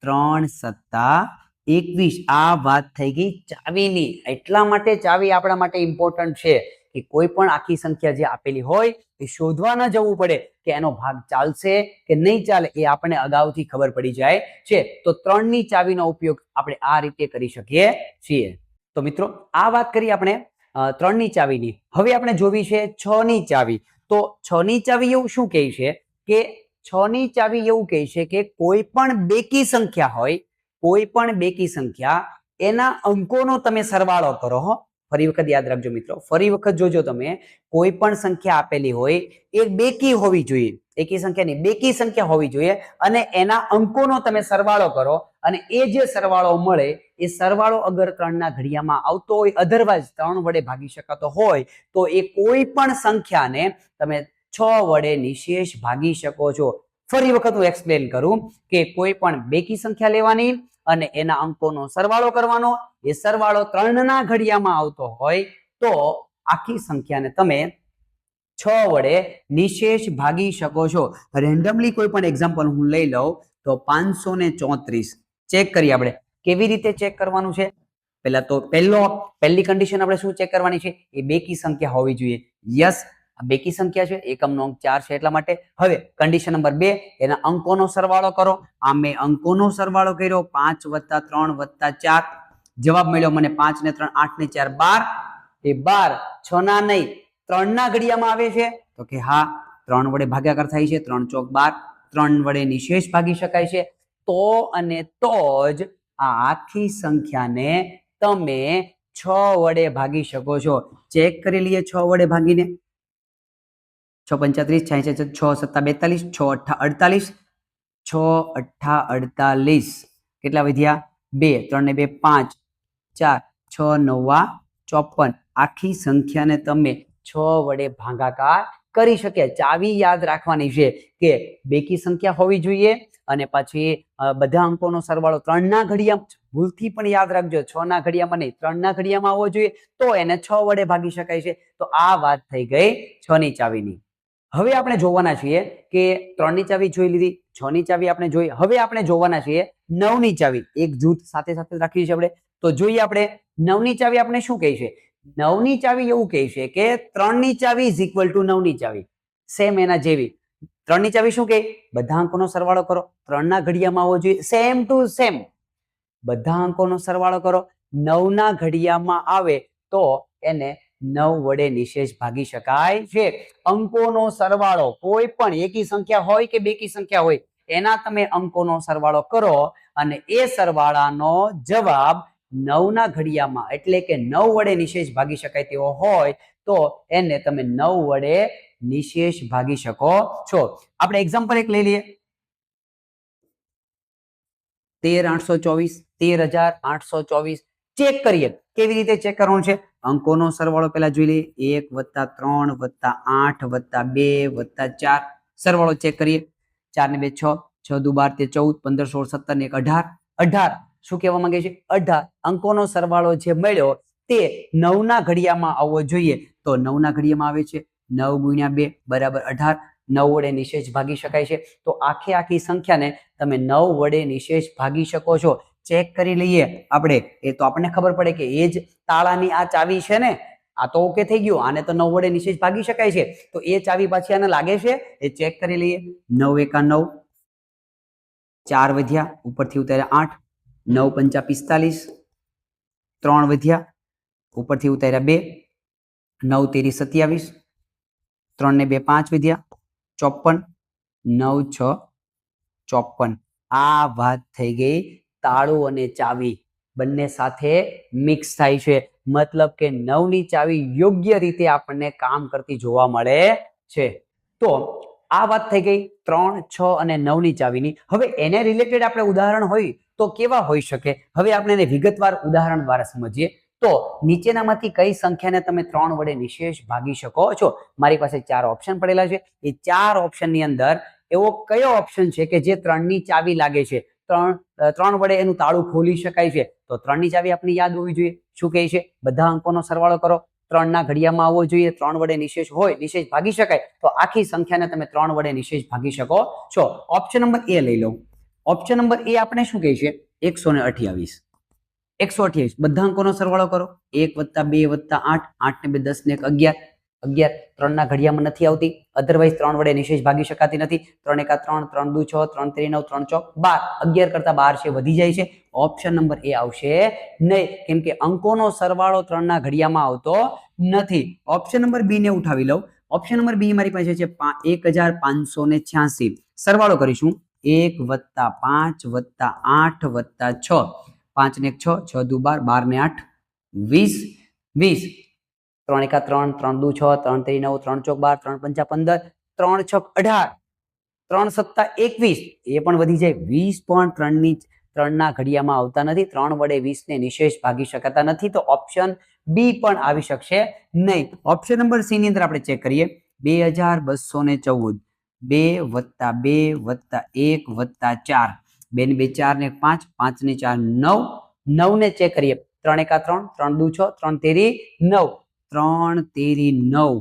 3 સત્તા 21. આ વાત થઈ ગઈ ચાવીની. એટલા માટે ચાવી આપણા માટે ઇમ્પોર્ટન્ટ છે કે કોઈ પણ આખી સંખ્યા જે આપેલી હોય એ શોધવા ન જવું પડે કે એનો ભાગ ચાલશે કે નહીં ચાલે, એ આપણે અગાઉથી ખબર પડી જાય છે. તો 3 ની ચાવીનો ઉપયોગ આપણે આ રીતે કરી શકીએ છીએ. તો મિત્રો, આ વાત કરી આપણે 3 ની ચાવીની. હવે આપણે જોવી છે 6 ની ચાવી. તો 6 ની ચાવી એવું શું કહે છે કે 6 ની ચાવી એવું કહે છે કે કોઈ પણ બેકી સંખ્યા હોય, કોઈ પણ બેકી સંખ્યા, એના અંકોનો તમે સરવાળો કરો. ફરી વખત યાદ રાખજો મિત્રો, ફરી વખત જોજો તમે, કોઈ પણ સંખ્યા આપેલી હોય એ બેકી હોવી જોઈએ, એકી સંખ્યા નહીં, બેકી સંખ્યા હોવી જોઈએ અને એના અંકોનો તમે સરવાળો કરો અને એ જે સરવાળો મળે એ સરવાળો અગર 3 ના ઘડિયામાં આવતો હોય, અધરવાઇઝ 3 વડે ભાગી શકાતો હોય, તો એ કોઈ પણ સંખ્યાને તમે 6 વડે નિશેષ ભાગી શકો છો. ફરી વખત હું એક્સપ્લેન કરું કે કોઈ પણ બેકી સંખ્યા લેવાની અને એના અંકોનો સરવાળો કરવાનો. એ સરવાળો 3 ના ઘડિયામાં આવતો હોય તો આખી સંખ્યાને તમે 6 વડે નિશેષ ભાગી શકો છો. રેન્ડમલી કોઈ પણ એક્ઝામ્પલ હું લઈ લઉં તો 534. ચેક કરીએ આપણે કેવી રીતે ચેક કરવાનું છે. પહેલા તો પહેલી કન્ડિશન આપણે શું ચેક કરવાની છે, એ બેકી સંખ્યા હોવી જોઈએ. યસ, આ બેકી સંખ્યા છે, એકમનો અંક 4 છે એટલા માટે. હવે કન્ડિશન નંબર 2, એના અંકોનો સરવાળો કરો. આ મેં અંકોનો સરવાળો કર્યો, 5 + 3 + 4. જવાબ મળ્યો મને 5 ને 3 8 ને 4 12. એ 12 6 ના નહીં 3 ના ઘડિયામાં આવે છે, તો કે હા 3 વડે ભાગાકાર થાય છે. 3 ચોક 12, 3 વડે નિશેષ ભાગી શકાય છે. તો અને તો જ આ આખી સંખ્યાને તમે 6 વડે ભાગી શકો છો. ચેક કરી લઈએ 6 વડે ભાગીને. 6 × 35 = 66, 6 × 7 = 48, 6 × 8 = 48. કેટલા વધ્યા? 2, 3 ને 2 5, 4, 6 9 54. આખી સંખ્યાને તમે 6 વડે ભાગાકાર કરી શકે. ચાવી યાદ રાખવાની છે કે બેકી સંખ્યા હોવી જોઈએ અને પછી બધા અંકોનો સરવાળો 3 ના ઘડિયામાં, ભૂલથી પણ યાદ રાખજો 6 ના ઘડિયામાં નહીં 3 ના ઘડિયામાં આવવો જોઈએ, તો એને 6 વડે ભાગી શકાય છે. તો આ વાત થઈ ગઈ 6 ની ચાવીની. હવે આપણે જોવાના છીએ કે 3 ની ચાવી જોઈ લીધી, 6 ની ચાવી આપણે જોઈ. હવે આપણે જોવાના છીએ 9 ની ચાવી. એક જૂથ સાથે સાથે રાખી છે આપણે. તો જોઈએ આપણે 9 ની ચાવી આપણે શું કહે છે. 9 ની ચાવી એવું કહે છે કે 3 ની ચાવી = 9 ની ચાવી. સેમ એના જેવી. 3 ની ચાવી શું કહે? બધા અંકોનો સરવાળો કરો, 3 ના ઘડિયામાં આવવો જોઈએ. સેમ ટુ સેમ બધા અંકોનો સરવાળો કરો, 9 ના ઘડિયામાં આવે તો એને 9 વડે નિશેષ ભાગી શકાય છે. અંકોનો સરવાળો કોઈ પણ એકી સંખ્યા હોય કે બેકી સંખ્યા હોય, એના તમે અંકોનો સરવાળો કરો અને એ સરવાળાનો જવાબ 9 ના ઘડિયામાં એટલે કે 9 વડે નિશેષ ભાગી શકાય તેવો હોય તો એને તમે 9 વડે નિશેષ ભાગી શકો છો. આપણે એક્ઝામ્પલ એક લઈ લઈએ. 13,824, 13,824. ચેક કરીએ કેવી રીતે ચેક કરવાનું છે. અંકોનો સરવાળો પહેલા જોઈ લઈએ. 1 + 3 + 8 + 2 + 4. સરવાળો ચેક કરીએ. 4 ને 2 6, 6 દુ 12 14, 15 16 17 ને 1 18. 18 શું કહેવા માંગે છે? 18 અંકોનો સરવાળો જે મળ્યો તે 9 ના ઘડિયામાં આવવો જોઈએ. તો 9 ના ઘડિયામાં આવે છે. 9 × 2 = 18. 9 વડે નિશેષ ભાગી શકાય છે. તો આખી સંખ્યાને તમે 9 વડે નિશેષ ભાગી શકો છો. ચેક કરી લઈએ આપણે. એ તો આપણને ખબર પડે કે એ જ તાળાની આ ચાવી છે ને. આ તો ઓકે થઈ ગયું. આને તો 9 વડે નિશેષ ભાગી શકાય છે. તો એ ચાવી પાછી આને લાગે છે, એ ચેક કરી લઈએ. 9 × 9 4 વધ્યા, ઉપરથી ઉતાર્યા 8. 9 × 5 = 45, 3 વધ્યા, ઉપરથી ઉતાર્યા 2. 9 × 3 = 27, 3 ને 2 5 વધ્યા, 54. 9 × 6 = 54. આ વાત થઈ ગઈ તાળું અને ચાવી બંને સાથે મિક્સ થાય છે. મતલબ કે 9 ની ચાવી યોગ્ય રીતે આપણને કામ કરતી જોવા મળે છે. તો આ વાત થઈ ગઈ 3, 6 અને 9 ની ચાવીની. હવે એને રિલેટેડ આપણે ઉદાહરણ હોય તો કેવા હોઈ શકે? હવે આપણે એને વિગતવાર ઉદાહરણ દ્વારા સમજીએ. તો નીચેનામાંથી કઈ સંખ્યાને તમે 3 વડે નિશેષ ભાગી શકો છો? મારી પાસે 4 ઓપ્શન પડેલા છે. એ 4 ઓપ્શનની અંદર એવો કયો ઓપ્શન છે કે જે 3 ની ચાવી લાગે છે, 3 વડે એનું તાળું ખોલી શકાય છે? તો 3 ની ચાવી આપને યાદ હોવી જોઈએ. શું કહે છે? બધા અંકોનો સરવાળો કરો, 3 ના ઘડિયામાં આવવો જોઈએ. 3 વડે નિશેષ હોય, નિશેષ ભાગી શકાય, તો આખી સંખ્યાને તમે 3 વડે નિશેષ ભાગી શકો છો. ઓપ્શન નંબર એ લઈ લો. ઓપ્શન નંબર એ આપણે શું કહે છે? 128. 128 બધા અંકોનો સરવાળો કરો. 1 + 2 + 8, 8 ને 2 10 ને 1 11. 11 3 ના ઘડિયામાં નથી આવતી, અધરવાઇઝ 3 વડે નિશેષ ભાગી શકાતી નથી. 3 × 1 3, 3 દુ 6, 3 3 9, 3 ચોક 12. 11 કરતા 12 છે વધી જાય છે. ઓપ્શન નંબર એ આવશે નહીં, કેમ કે અંકોનો સરવાળો 3 ના ઘડિયામાં આવતો નથી. ઓપ્શન નંબર બી ને ઉઠાવી લઉં. ઓપ્શન નંબર બી મારી પાસે છે 1586. સરવાળો કરીશું. 1 + 5 + 8 + 6. 5 ને 1 6, 6 દુ 12, 12 ને 8 20, 20. 3 × 3, 3 દુ 6, 3 3 9, 3 ચોક 12, 3 5 15, 3 6 18, 3 7 21. એ પણ વધી જાય. 20 પણ 3 ના ઘડિયામાં આવતા નથી. 3 વડે 20 ને નિશેષ ભાગી શકાતા નથી. તો ઓપ્શન બી પણ આવી શકશે નહીં. ઓપ્શન નંબર સી ની અંદર આપણે ચેક કરીએ. 2214. 2 + 2 + 1 + 4. 2 ને 2 4 ને 5, 5 ને 4 9. 9 ને ચેક કરીએ. 3 × 3, 3 દુ 6, 3 તેરી 9. 3 તેરી 9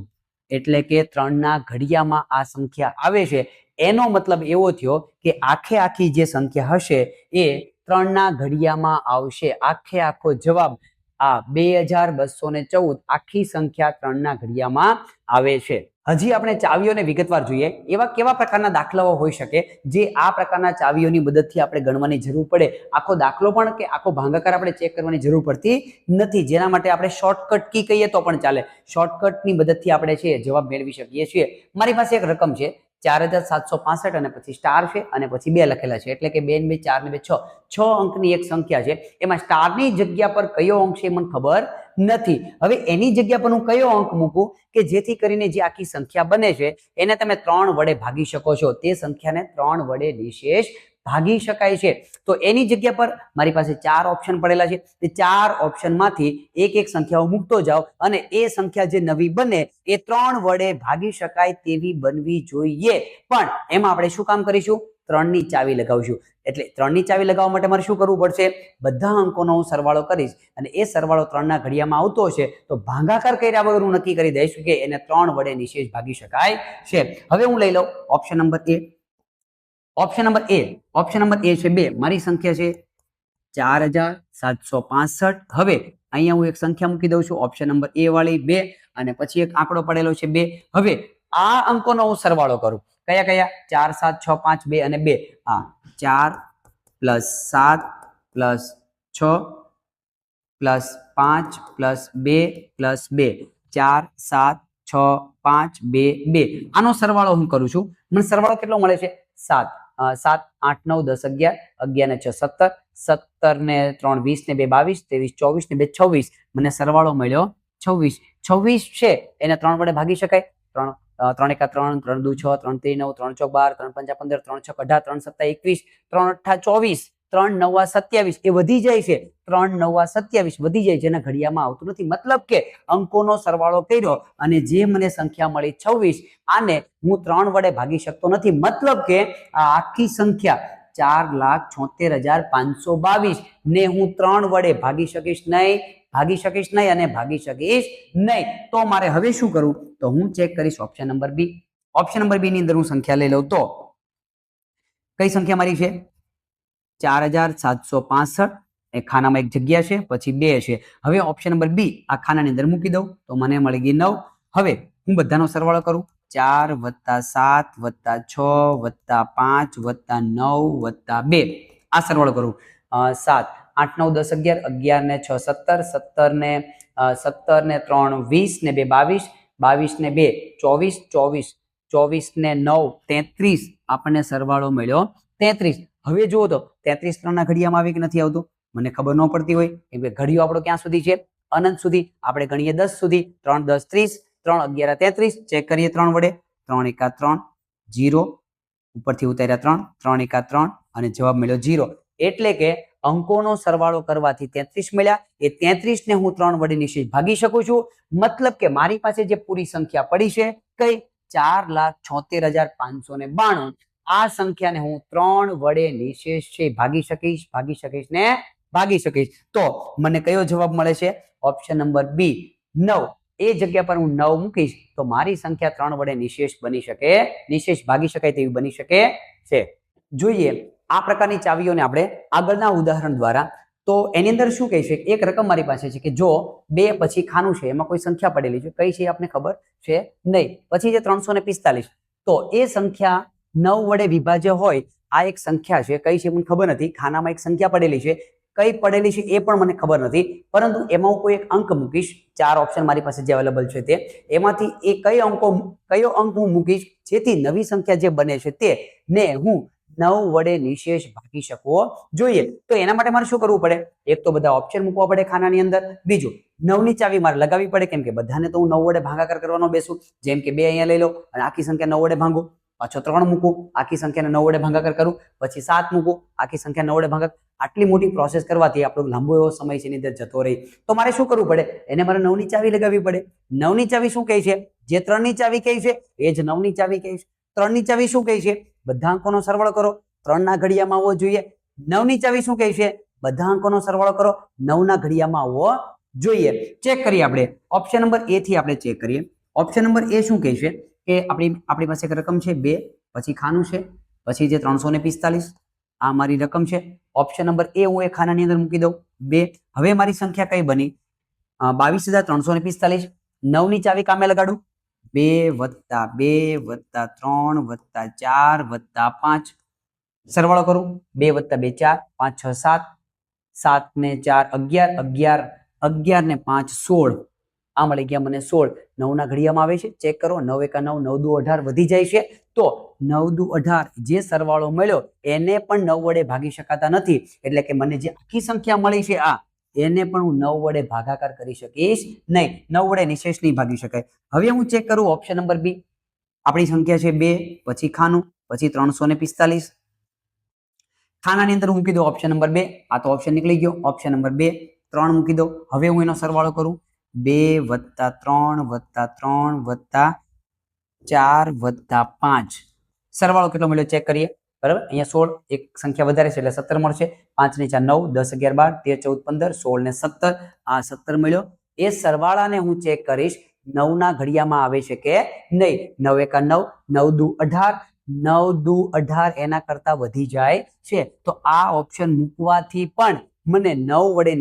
એટલે કે 3 ના ઘડિયામાં આ સંખ્યા આવે છે. એનો મતલબ એવો થયો કે આખી જે સંખ્યા હશે એ ત્રણના ઘડિયામાં આવશે. આખે આખો જવાબ આ 2214 આખી સંખ્યા ત્રણના ઘડિયામાં આવે છે. હજી આપણે ચાવીઓને વિગતવાર જોઈએ. એવા કેવા પ્રકારના દાખલાઓ હોઈ શકે જે આ પ્રકારના ચાવીઓની મદદથી આપણે ગણવાની જરૂર પડે? આખો દાખલો પણ કે આખો ભાગાકાર આપણે ચેક કરવાની જરૂર પડતી નથી. જેના માટે આપણે શોર્ટકટ કી કહીએ તો પણ ચાલે. શોર્ટકટની મદદથી આપણે છે જવાબ મેળવી શકીએ છીએ. મારી પાસે એક રકમ છે 4765 અને પછી સ્ટાર છે અને પછી 2 લખેલા છે, એટલે કે 2 ને 2 4 ને 2 6 અંકની એક સંખ્યા છે. એમાં સ્ટારની જગ્યા પર કયો અંક છે મને ખબર નથી. હવે એની જગ્યા પર હું કયો અંક મૂકું કે જેથી કરીને જે આખી સંખ્યા બને છે એને તમે 3 વડે ભાગી શકો છો. તે સંખ્યાને 3 વડે નિશેષ ભાગી શકાય છે. તો એની જગ્યા પર મારી પાસે 4 ઓપ્શન પડેલા છે. તે 4 ઓપ્શનમાંથી એક એક સંખ્યાઓ મૂકતો જાઓ અને એ સંખ્યા જે નવી બને એ 3 વડે ભાગી શકાય તેવી બનવી જોઈએ. પણ એમાં આપણે શું કામ કરીશું? 3 ની ચાવી લગાવશું. એટલે 3 ની ચાવી લગાવવા માટે મારે શું કરવું પડશે? બધા અંકોનો હું સરવાળો કરીશ અને એ સરવાળો 3 ના ઘડિયામાં આવતો હશે તો ભાગાકાર કર્યા વગર હું નક્કી કરી દઈશ કે એને 3 વડે નિશેષ ભાગી શકાય છે. હવે હું લઈ લઉં option number A. Option number A છે 2. મારી સંખ્યા છે 4765. હવે અહીંયા હું એક સંખ્યા મૂકી દઉં છું ઓપ્શન નંબર A વાળી 2 અને પછી એક આંકડો પડેલો છે 2. હવે આ અંકોનો હું સરવાળો કરું. કયા કયા? 4 7 6 5 2 અને 2. હા, 4 + 7 + 6 + 5 + 2 + 2 4 7 6 5 2 2. આનો સરવાળો હું કરું છું. મને સરવાળો કેટલો મળે છે? 7 7 8 9 10 11 11 ને 6 17 17 ને 3 20 ને 2 22 23 24 ને 2 26. મને સરવાળો મળ્યો 26. 26 છે એને 3 વડે ભાગી શકાય. 3 3 1 3 3 2 6 3 3 9 3 4 12 3 5 15 3 6 18 3 7 21 3 8 24 3 9 27. એ વધી જાય છે. 3 9 27 વધી જાય છે, એના ઘડિયામાં આવતું નથી. મતલબ કે અંકોનો સરવાળો કર્યો અને જે મને સંખ્યા મળી 26, આને હું 3 વડે ભાગી શકતો નથી. મતલબ કે આ આખી સંખ્યા 4,76,522 ને હું 3 વડે ભાગી શકીશ નહીં અને ભાગી શકીશ નહીં. તો મારે હવે શું કરવું? તો હું ચેક કરીશ option number B. Option number B ની અંદર હું સંખ્યા લઈ લઉં તો કઈ સંખ્યા મારી છે? 4765. એ ખાનામાં એક જગ્યા છે, પછી 2 છે. હવે ઓપ્શન નંબર B આ ખાનાની અંદર મૂકી દઉં તો મને મળી ગઈ 9. હવે હું બધાનો સરવાળો કરું. 4 + 7 + 6 + 5 + 9 + 2. આ સરવાળો કરું. 7 8 9 10 11 11 ને 6 17 17 ને 3 20 ને 2 22 22 ને 2 24 24 24 ને 9 33. આપણને સરવાળો મળ્યો 33. હવે જુઓ તો 33 3 ના ઘડિયામાં આવી કે નથી આવતું? મને ખબર ન પડતી હોય કેમ કે ઘડિયો આપણો ક્યાં સુધી છે? અનંત સુધી. આપણે ગણીએ 10 સુધી. 3 10 30 3 11 33. ચેક કરીએ 3 વડે. 3 1 3 0. ઉપરથી ઉતાર્યા 3 3 1 3 અને જવાબ મળ્યો 0. એટલે કે અંકોનો સરવાળો કરવાથી 33 મળ્યા. એ 33 ને હું 3 વડે નિશેષ ભાગી શકું છું. મતલબ કે મારી પાસે જે પૂરી સંખ્યા પડી છે કઈ? 4,76,592. આ સંખ્યાને હું 3 વડે નિશેષ છે ભાગી શકીશ. તો મને કયો જવાબ મળે છે? Option number B 9. એ જગ્યા પર હું 9 મૂકીશ તો મારી સંખ્યા 3 વડે નિશેષ ભાગી શકાય તેવી બની શકે છે. જોઈએ આ પ્રકારની ચાવીઓને આપણે આગળના ઉદાહરણ દ્વારા. તો એની અંદર શું કહે છે? એક રકમ મારી પાસે છે કે જો 2 પછી ખાનું છે, એમાં કોઈ સંખ્યા પડેલી છે, કઈ છે આપને ખબર છે નહીં. પછી છે 345. તો એ સંખ્યા 9 વડે વિભાજ્ય હોય. આ એક સંખ્યા છે, કઈ છે મને ખબર નથી. ખાનામાં એક સંખ્યા પડેલી છે, કઈ પડેલી છે એ પણ મને ખબર નથી. પરંતુ એમાં હું કોઈ એક અંક મૂકીશ. 4 ઓપ્શન મારી પાસે જે અવેલેબલ છે તે એમાંથી એ કયો અંક હું મૂકીશ જેથી નવી સંખ્યા જે બને છે તે ને હું 9 વડે નિશેષ ભાગી શકવો જોઈએ. તો એના માટે મારે શું કરવું પડે? એક તો બધા ઓપ્શન મૂકવા પડે ખાનાની અંદર. બીજું 9 ની ચાવી મારે લગાવવી પડે કેમ કે બધાને તો હું 9 વડે ભાગાકાર કરવાનો બેસું. જેમ કે 2 અહીંયા લઈ લો અને આખી સંખ્યા 9 વડે ભાંગું. પાછો 3 મૂકું, આખી સંખ્યાને 9 વડે ભાગાકાર કરું. પછી 7 મૂકું, આખી સંખ્યા 9 વડે ભાગાકાર. આટલી મોટી પ્રોસેસ કરવાથી આપણો લાંબો એવો સમય છે એની અંદર જતો રહી. તો મારે શું કરવું પડે? એને મારે 9 ની ચાવી લગાવવી પડે. 9 ની ચાવી શું કહે છે? જે 3 ની ચાવી કહે છે એ જ 9 ની ચાવી કહે છે. 3 ની ચાવી શું કહે છે? બધા અંકોનો સરવાળો કરો. 3 ના ઘડિયામાં આવવો જોઈએ. 9 ની ચાવી શું કહે છે? બધા અંકોનો સરવાળો કરો. 9 ના ઘડિયામાં આવવો જોઈએ. ચેક કરીએ આપણે ઓપ્શન નંબર A થી આપણે ચેક કરીએ. ઓપ્શન નંબર A શું કહે છે કે આપણી પાસે એક રકમ છે 2, પછી ખાનું છે, પછી જે 345, આ મારી રકમ છે. ઓપ્શન નંબર એ હું એ ખાનાની અંદર મૂકી દઉં 2. હવે મારી સંખ્યા કઈ બની 22,345. 9 ની ચાવી કામે લગાડું 2 + 2 + 3 + 4 + 5 સરવાળો કરું 2 + 2 4 5 6 7 7 ને 4 11 11 ને 5 16 આ મળી ગયા મને 16. 9 ના ઘડિયામાં આવે છે ચેક કરો 9 * 1 = 9 9 * 2 = 18 વધી જાય છે તો 9 * 2 = 18 જે સરવાળો મળ્યો એને પણ 9 વડે ભાગી શકાતા નથી એટલે કે મને જે આખી સંખ્યા મળી છે આ એને પણ હું 9 વડે ભાગાકાર કરી શકીશ નહીં 9 વડે નિશેષ નહીં ભાગી શકાય. હવે હું ચેક કરું ઓપ્શન નંબર બી આપણી સંખ્યા છે 2 પછી ખાનું પછી 345 ખાનાની અંદર મૂકી દો ઓપ્શન નંબર 2 આ તો ઓપ્શન નીકળી ગયો. ઓપ્શન નંબર 2 3 મૂકી દો. હવે હું એનો સરવાળો કરું 2 + 3 + 3 + 4 + 5 સરવાળો કેટલો મળ્યો ચેક કરીએ. બરાબર અહીંયા 16 એક સંખ્યા વધારે છે એટલે 17 મળશે. 5 ને 4 9 10 11 12 13 14 15 16 ને 17 આ 17 મળ્યો. એ સરવાળાને હું ચેક કરીશ 9 ના ઘડિયામાં આવે છે કે નહીં. 9 * 1 = 9 9 * 2 = 18 9 * 2 = 18 એના કરતા વધી જાય છે તો આ ઓપ્શન મૂકવાથી પણ મને 9 વડે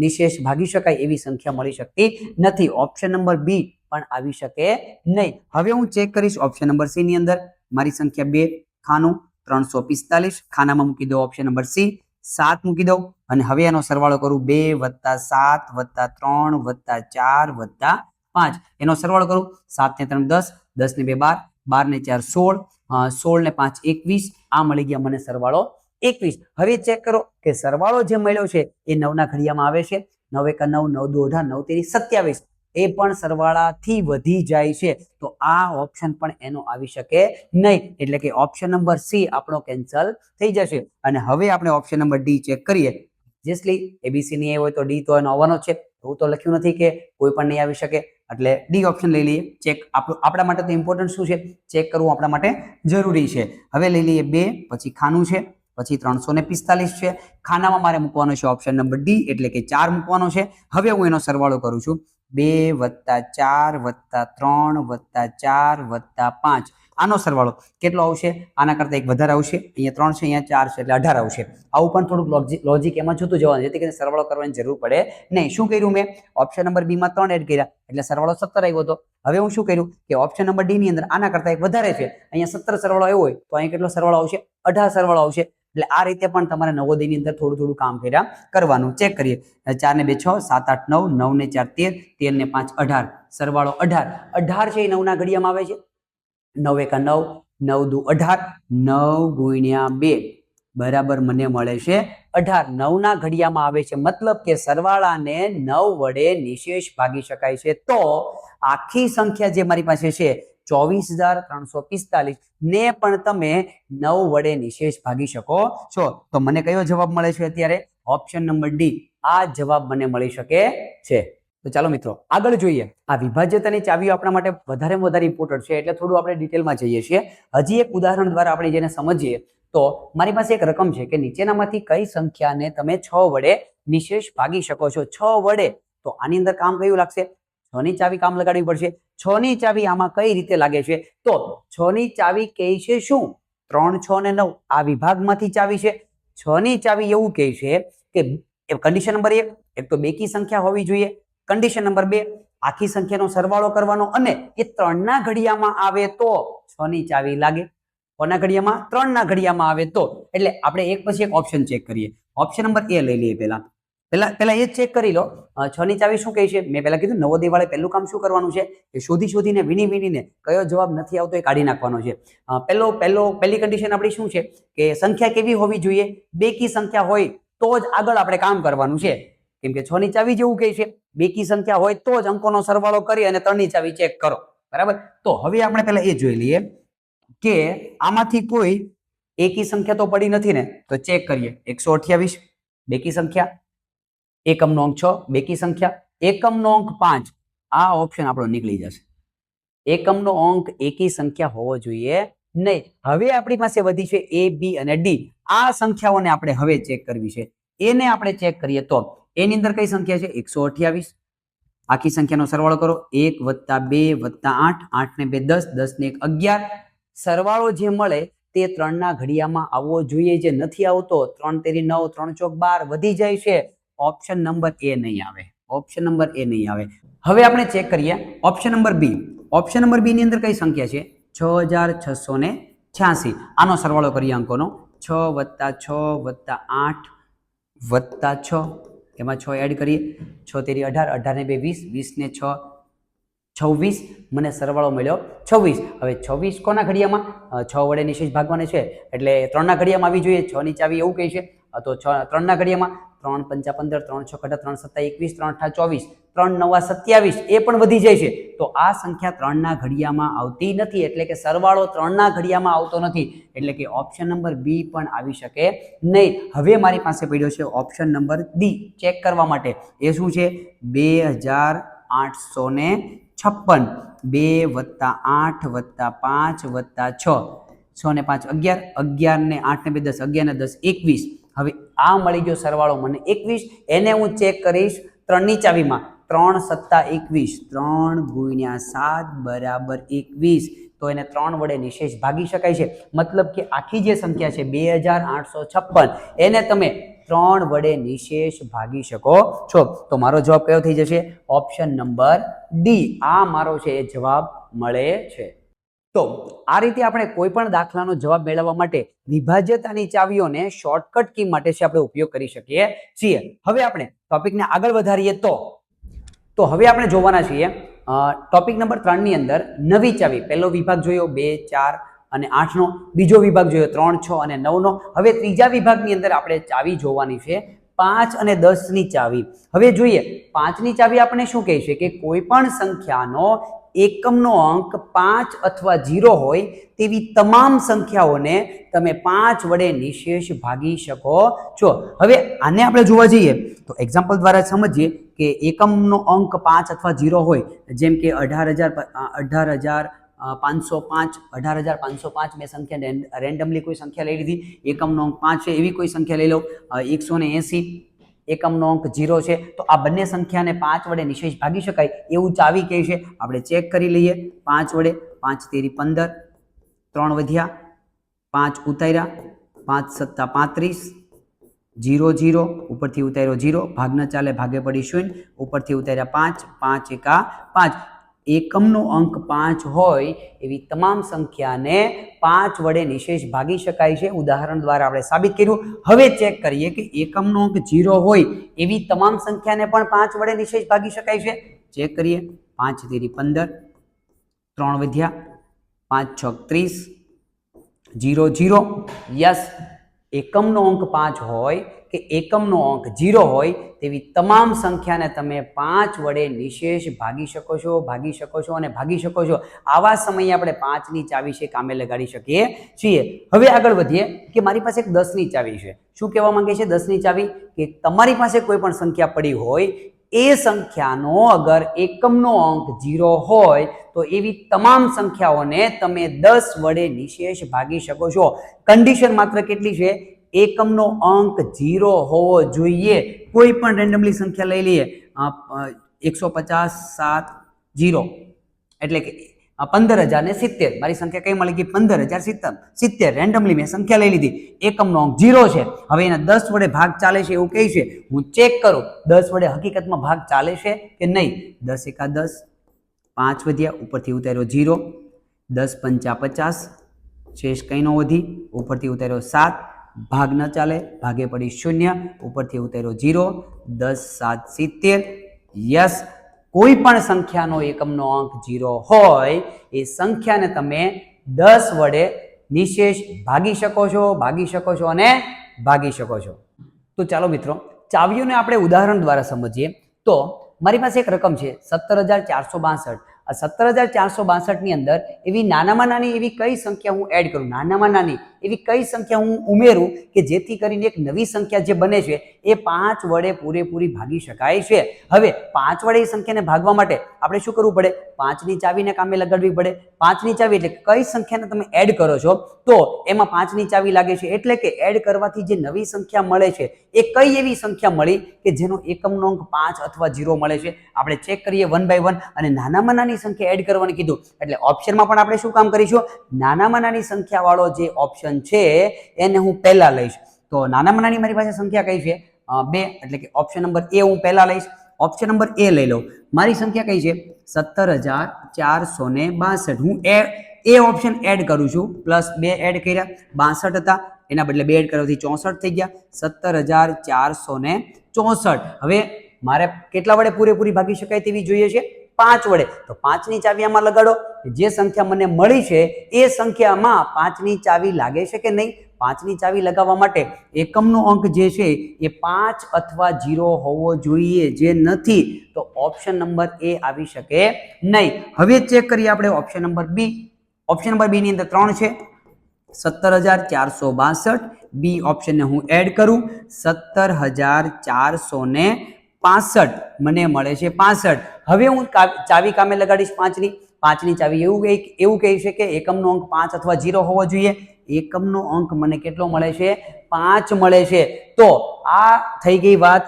નિશેષ ભાગી શકાય એવી સંખ્યા મળી શકતી નથી. ઓપ્શન નંબર બી પણ આવી શકે નહીં. હવે હું ચેક કરીશ ઓપ્શન નંબર સી ની અંદર મારી સંખ્યા 2 ખાનું 345 ખાનામાં મૂકી દો ઓપ્શન નંબર સી 7 મૂકી દઉં અને હવે એનો સરવાળો કરું 2 + 7 + 3 + 4 + 5 એનો સરવાળો કરું 7 ને 3 10 10 ને 2 12 12 ને 4 16 16 ને 5 21 આ મળી ગયા મને સરવાળો 21. હવે ચેક કરો કે સરવાળો જે મળ્યો છે એ 9 ના ઘડિયામાં આવે છે 9 * 1 = 9 9 * 2 = 18 9 * 3 = 27 એ પણ સરવાળાથી વધી જાય છે તો આ ઓપ્શન પણ એનો આવી શકે નહીં એટલે કે ઓપ્શન નંબર સી આપણો કેન્સલ થઈ જશે. અને હવે આપણે ઓપ્શન નંબર ડી ચેક કરીએ. જેસલી એબીસી ની હોય તો ડી તો એનો આવવાનો છે. એવું તો લખ્યું નથી કે કોઈ પણ નહીં આવી શકે એટલે ડી ઓપ્શન લઈ લઈએ. ચેક આપણા માટે તો ઇમ્પોર્ટન્ટ શું છે ચેક કરવું આપણા માટે જરૂરી છે. હવે લઈ લઈએ 2 પછી ખાનું છે પછી 345 છે ખાનામાં મારે મૂકવાનો છે ઓપ્શન નંબર ડી એટલે કે 4 મૂકવાનો છે. હવે હું એનો સરવાળો કરું છું 2 + 4 + 3 + 4 + 5 આનો સરવાળો કેટલો આવશે આના કરતા એક વધારે આવશે. અહીંયા 3 છે અહીંયા 4 છે એટલે 18 આવશે. આવું પણ થોડુંક લોજિક એમાં જોતું જવાનું જેથી કરીને સરવાળો કરવાની જરૂર પડે નહીં. શું કર્યું મેં ઓપ્શન નંબર બી માં 3 એડ કર્યા એટલે સરવાળો 17 આવ્યો હતો. હવે હું શું કર્યું કે ઓપ્શન નંબર ડી ની અંદર આના કરતા એક વધારે છે અહીંયા 17 સરવાળો આવ્યો હોય તો અહીં કેટલો સરવાળો આવશે 18 સરવાળો આવશે. એટલે આ રીતે પણ તમારે નવોદયની અંદર થોડું કામ કર્યા કરવાનું. ચેક કરીએ 4 ને 2 6 7 8 9 9 ને 4 13 13 ને 5 18 સરવાળો 18 18 છે એ 9 ના ઘડિયામાં આવે છે 9 * 1 = 9 9 * 2 = 18 9 × 2 બરાબર મને મળે છે 18 9 ના ઘડિયામાં આવે છે મતલબ કે સરવાળાને 9 વડે નિશેષ ભાગી શકાય છે. તો આખી સંખ્યા જે મારી પાસે છે 24,345 ને પણ તમે 9 વડે નિશેષ ભાગી શકો છો. તો મને કયો જવાબ મળે છે અત્યારે ઓપ્શન નંબર ડી આ જવાબ મને મળી શકે છે. તો ચાલો મિત્રો આગળ જોઈએ. આ વિભાજ્યતાની ચાવીઓ આપણા માટે વધારે ઇમ્પોર્ટન્ટ છે એટલે થોડું આપણે ડિટેલમાં જઈએ છીએ. હજી એક ઉદાહરણ દ્વારા આપણે જેને સમજીએ તો મારી પાસે એક રકમ છે કે નીચેનામાંથી કઈ સંખ્યાને તમે 6 વડે નિશેષ ભાગી શકો છો 6 વડે. તો આની અંદર કામ કયું લાગશે 6 ની ચાવી કામ લગાડવી પડશે. 6 ની ચાવી આમાં કઈ રીતે લાગે છે તો 6 ની ચાવી કહે છે શું 3 6 ને 9 આ વિભાગમાંથી ચાવી છે. 6 ની ચાવી એવું કહે છે કે કન્ડિશન નંબર 1 એક તો બેકી સંખ્યા હોવી જોઈએ. કન્ડિશન નંબર 2 આખી સંખ્યાનો સરવાળો કરવાનો અને એ 3 ના ઘડિયામાં આવે તો 6 ની ચાવી લાગે. કોના ઘડિયામાં 3 ના ઘડિયામાં આવે તો એટલે આપણે એક પછી એક ઓપ્શન ચેક કરીએ. ઓપ્શન નંબર એ લઈ લઈએ પહેલા એ ચેક કરી લો 6 ની ચાવી શું કહે છે. મેં પહેલા કીધું નવોદય વાળે પહેલું કામ શું કરવાનું છે કે શોધીને વીણીને કયો જવાબ નથી આવતો એ કાઢી નાખવાનો છે. પહેલી કન્ડિશન આપણી શું છે કે સંખ્યા કેવી હોવી જોઈએ બેકી સંખ્યા હોય તો જ આગળ આપણે કામ કરવાનું છે. કેમ કે 6 ની ચાવી જેવું કહે છે બેકી સંખ્યા હોય તો જ અંકોનો સરવાળો કરી અને 3 ની ચાવી ચેક કરો. બરાબર. તો હવે આપણે પહેલા એ જોઈ લઈએ કે આમાંથી કોઈ એકી સંખ્યા તો પડી નથી ને તો ચેક કરીએ. 128 બેકી સંખ્યા એકમનો અંક 6 બેકી સંખ્યા એકમનો અંક 5 આ ઓપ્શન આપણો નીકળી જશે. એકમનો અંક એકી સંખ્યા હોવો જોઈએ નહીં. હવે આપણી પાસે વધી છે એ બી અને ડી આ સંખ્યાઓને આપણે હવે ચેક કરવી છે. એને આપણે ચેક કરીએ તો એની અંદર કઈ સંખ્યા છે 128 આખી સંખ્યાનો સરવાળો કરો 1 + 2 + 8 8 ને 2 10 10 ને 1 11 સરવાળો જે મળે તે 3ના ઘડિયામાં આવવો જોઈએ, જે નથી આવતો 3 તેરી 9 3 ચોક 12 વધી જાય છે, ઓપ્શન નંબર એ નહીં આવે, ઓપ્શન નંબર એ નહીં આવે. હવે આપણે ચેક કરીએ option number B. Option number B ની અંદર કઈ સંખ્યા છે? 6686. આનો સરવાળો કરીએ અંકોનો. 6 + 6 + 8 + 6, એમાં 6 એડ કરીએ. 6 તેરી 18, 18 ને 2 20, 20 ને 6 26, મને સરવાળો મળ્યો 26. હવે 26 કોના ઘડિયામાં? 6 વડે નિશેષ ભાગવાને છે, એટલે 3ના ઘડિયામાં આવી જોઈએ. 6 ની ચાવી એવું કહે છે, તો 3ના ઘડિયામાં 3 × 5 = 15, 3 × 6 = 3 × 7 = 21, 3 × 8 = 24, 3 × 9 = 27, એ પણ વધી જાય છે. તો આ સંખ્યા 3ના ઘડિયામાં આવતી નથી, એટલે કે સરવાળો 3ના ઘડિયામાં આવતો નથી, એટલે કે ઓપ્શન નંબર બી પણ આવી શકે નહીં. હવે મારી પાસે પડ્યો છે ઓપ્શન નંબર ડી ચેક કરવા માટે. એ શું છે? 2856. 2 + 8 + 5 + 6, 6 ને 5 11, 11 ને 8 ને 2 10, 11 ને 10 21. હવે આ મળી ગયો સરવાળો મને 21. એને હું ચેક કરીશ 3ની ચાવીમાં. 3 × 7 = 21, 3 × 7 = 21. તો એને 3 વડે નિશેષ ભાગી શકાય છે. મતલબ કે આખી જે સંખ્યા છે 2856, એને તમે 3 વડે નિશેષ ભાગી શકો છો. તો મારો જવાબ કયો થઈ જશે? Option number D. આ મારો છે એ જવાબ મળે છે. તો આ રીતે આપણે કોઈ પણ દાખલાનો જવાબ મેળવવા માટે વિભાજ્યતાની ચાવીઓને શોર્ટકટ કી માટે છે આપણે ઉપયોગ કરી શકીએ છીએ. હવે આપણે ટોપિકને આગળ વધારીએ તો હવે આપણે જોવાના છીએ ટોપિક નંબર 3 ની અંદર નવી ચાવી. પહેલો વિભાગ જોયો 2, 4 અને 8 નો, બીજો વિભાગ જોયો 3, 6 અને 9 નો. હવે ત્રીજા વિભાગની અંદર આપણે ચાવી જોવાની છે 5 અને 10 ની ચાવી. હવે જોઈએ 5 ની ચાવી આપણે શું કહે છે કે કોઈ પણ સંખ્યાનો એકમનો અંક 5 અથવા 0 હોય તેવી તમામ સંખ્યાઓને તમે 5 વડે નિશેષ ભાગી શકો છો. હવે આને આપણે જોવા જઈએ તો એક્ઝામ્પલ દ્વારા સમજીએ કે એકમનો અંક 5 અથવા 0 હોય, જેમ કે 18505, 18505 મેં સંખ્યા રેન્ડમલી કોઈ સંખ્યા લઈ લીધી. એકમનો અંક 5 છે એવી કોઈ સંખ્યા લઈ લો. 180 એકમનો અંક 0 છે, તો આ બંને સંખ્યાને 5 વડે નિશેષ ભાગી શકાય એવું ચાવી કહે છે. આપણે ચેક કરી લઈએ. 5 વડે 5 તેરી 15, 3 વધ્યા, 5 ઉતાર્યા, 5 + 7 = 35, 0 0 ઉપરથી ઉતાર્યો 0, ભાગ ન ચાલે ભાગે પડી 0, ઉપરથી ઉતાર્યા 5, 5 × 5. એકમનો અંક 5 હોય એવી તમામ સંખ્યાને 5 વડે નિશેષ ભાગી શકાય છે. ઉદાહરણ દ્વારા આપણે સાબિત કર્યું. હવે ચેક કરીએ કે એકમનો અંક 0 હોય એવી તમામ સંખ્યાને પણ 5 વડે નિશેષ ભાગી શકાય છે. ચેક કરીએ. 5 તેરી 15, 3 વધ્યા, 5 × 6 = 30, 0 0. યસ, એકમનો અંક 5 હોય કે એકમનો અંક 0 હોય તેવી તમામ સંખ્યાને તમે 5 વડે નિશેષ ભાગી શકો છો અને ભાગી શકો છો. આવા સમયે આપણે 5ની ચાવી છે કામે લગાડી શકીએ છીએ. હવે આગળ વધીએ કે મારી પાસે એક 10ની ચાવી છે. શું કહેવા માંગે છે 10ની ચાવી? કે તમારી પાસે કોઈ પણ સંખ્યા પડી હોય, એ સંખ્યાનો અગર એકમનો અંક 0 હોય તો એવી તમામ સંખ્યાઓને તમે 10 વડે નિશેષ ભાગી શકો છો. કન્ડિશન માત્ર કેટલી છે? એકમનો અંક 0 હોવો જોઈએ. કોઈ પણ રેન્ડમલી સંખ્યા લઈ લઈએ. 150 7 0 એટલે કે 15070. મારી સંખ્યા કઈ મળી ગઈ? 15070. રેન્ડમલી મેં સંખ્યા લઈ લીધી. એકમનો અંક 0 છે. હવે એના 10 વડે ભાગ ચાલે છે એવું કહે છે. હું ચેક કરું 10 વડે હકીકતમાં ભાગ ચાલે છે કે નહીં. 10 × 10, 5 વધ્યા, ઉપરથી ઉતાર્યો 0, 10 × 5 = 50, શેષ કઈ નો વધી, ઉપરથી ઉતાર્યો 7, ભાગ ન ચાલે ભાગે પડી 0, ઉપરથી ઉતાર્યો 0, 10 7 70. યસ, કોઈ પણ સંખ્યાનો એકમનો અંક 0 હોય એ સંખ્યાને તમે 10 વડે નિશેષ ભાગી શકો છો અને ભાગી શકો છો. તો ચાલો મિત્રો, ચાવીઓને આપણે ઉદાહરણ દ્વારા સમજીએ. તો મારી પાસે એક રકમ છે 17462. આ 17462 ની અંદર એવી નાનામાં નાની એવી કઈ સંખ્યા હું એડ કરું, નાનામાં નાની એવી કઈ સંખ્યા હું ઉમેરું કે જેથી કરીને એક નવી સંખ્યા જે બને છે એ 5 વડે પૂરેપૂરી ભાગી શકાય છે. હવે 5 વડે એ સંખ્યાને ભાગવા માટે આપણે શું કરવું પડે? 5ની ચાવીને કામે લગાડવી પડે. 5ની ચાવી એટલે કઈ સંખ્યાને તમે એડ કરો છો તો એમાં 5ની ચાવી લાગે છે. એટલે કે એડ કરવાથી જે નવી સંખ્યા મળે છે એ કઈ એવી સંખ્યા મળી કે જેનો એકમનો અંક 5 અથવા 0 મળે છે. આપણે ચેક કરીએ 1 by 1 અને નાનામાં નાની સંખ્યા એડ કરવાની કીધું એટલે ઓપ્શનમાં પણ આપણે શું કામ કરીશું? નાનામાં નાની સંખ્યા વાળો જે ઓપ્શન ઓપ્શન છે એને હું પહેલા લઈશ. તો નાનામાં નાની મારી પાસે સંખ્યા કઈ છે? 2, એટલે કે ઓપ્શન નંબર એ હું પહેલા લઈશ. ઓપ્શન નંબર એ લઈ લઉં. મારી સંખ્યા કઈ છે? 17,462. હું એ ઓપ્શન એડ કરું છું, પ્લસ 2 એડ કર્યા, 62 હતા, એના બદલે 2 એડ કરવાથી 64 થઈ ગયા. 17,464. હવે મારે કેટલા વડે પૂરેપૂરી ભાગી શકાય તેવી જોઈએ છે? 5 વડે. તો 5 ની ચાવી આમાં લગાડો. જે સંખ્યા મને મળી છે એ સંખ્યામાં 5 ની ચાવી લાગે છે કે નહીં? 5 ની ચાવી લગાવવા માટે એકમનો અંક જે છે એ 5 અથવા 0 હોવો જોઈએ, જે નથી તો ઓપ્શન નંબર એ આવી શકે નહીં. હવે ચેક કરીએ આપણે option number B. Option number B ની અંદર 3 છે, 17,462. બી ઓપ્શનને હું એડ કરું, 17,465 મને મળે છે 65. હવે હું ચાવી કામે લગાડીશ 5 ની. 5 ની ચાવી એવું કહે છે કે એકમનો અંક 5 અથવા 0 હોવો જોઈએ. એકમનો અંક મને કેટલો મળે છે? 5 મળે છે. તો આ થઈ ગઈ વાત.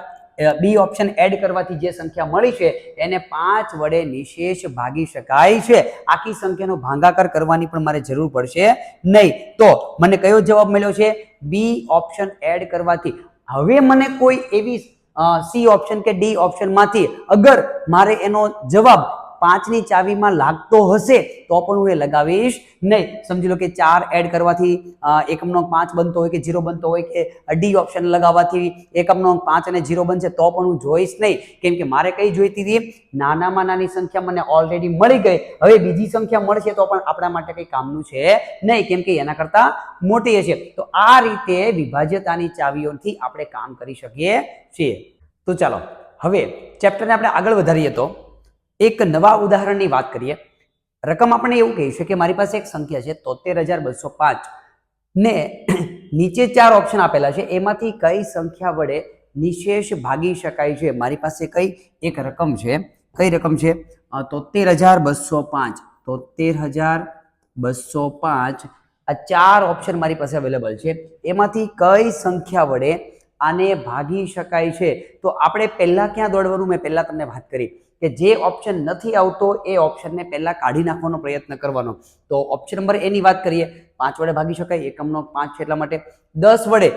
બી ઓપ્શન એડ કરવાથી જે સંખ્યા મળી છે એને 5 વડે નિશેષ ભાગી શકાય છે. આખી સંખ્યાનો ભાગાકાર કરવાની પણ મારે જરૂર પડશે નહીં. તો મને કયો જવાબ મળ્યો છે? બી ઓપ્શન એડ કરવાથી. હવે મને કોઈ એવી સી ઓપ્શન કે ડી ઓપ્શન માંથી અગર મારે એનો જવાબ 5 ની ચાવીમાં લાગતો હશે તો પણ હું એ લગાવીશ નહીં. સમજી લો કે 4 એડ કરવાથી એકમનો અંક 5 બનતો હોય કે 0 બનતો હોય, કે ડી ઓપ્શન લગાવવાથી એકમનો અંક 5 અને 0 બનશે તો પણ હું જોઈશ નહીં. કેમ કે મારે કઈ જોઈતી હતી? નાનામાં નાની સંખ્યા મને ઓલરેડી મળી ગઈ. હવે બીજી સંખ્યા મળશે તો પણ આપણા માટે કઈ કામનું છે નહીં, કેમ કે એના કરતા મોટી હશે. તો આ રીતે વિભાજ્યતાની ચાવીઓથી આપણે કામ કરી શકીએ છીએ. તો ચાલો હવે ચેપ્ટરને આપણે આગળ વધારીએ તો એક નવા ઉદાહરણની વાત કરીએ. રકમ આપણે એવું કહી છે કે મારી પાસે એક સંખ્યા છે 73,205 ને નીચે 4 ઓપ્શન આપેલા છે, એમાંથી કઈ સંખ્યા વડે નિશેષ ભાગી શકાય છે? મારી પાસે કઈ એક રકમ છે. કઈ રકમ છે? 73,205. 73,205. આ 4 ઓપ્શન મારી પાસે અવેલેબલ છે. એમાંથી કઈ સંખ્યા વડે આને ભાગી શકાય છે? તો આપણે પહેલા ક્યાં દોડવાનું? મેં પહેલા તમને વાત કરી કે જે ઓપ્શન નથી આવતો એ ઓપ્શનને પહેલા કાઢી નાખવાનો પ્રયત્ન કરવાનો. તો ઓપ્શન નંબર એ ની વાત કરીએ. 5 વડે ભાગી શકાય, એકમનો 5 છે એટલા માટે. 10 વડે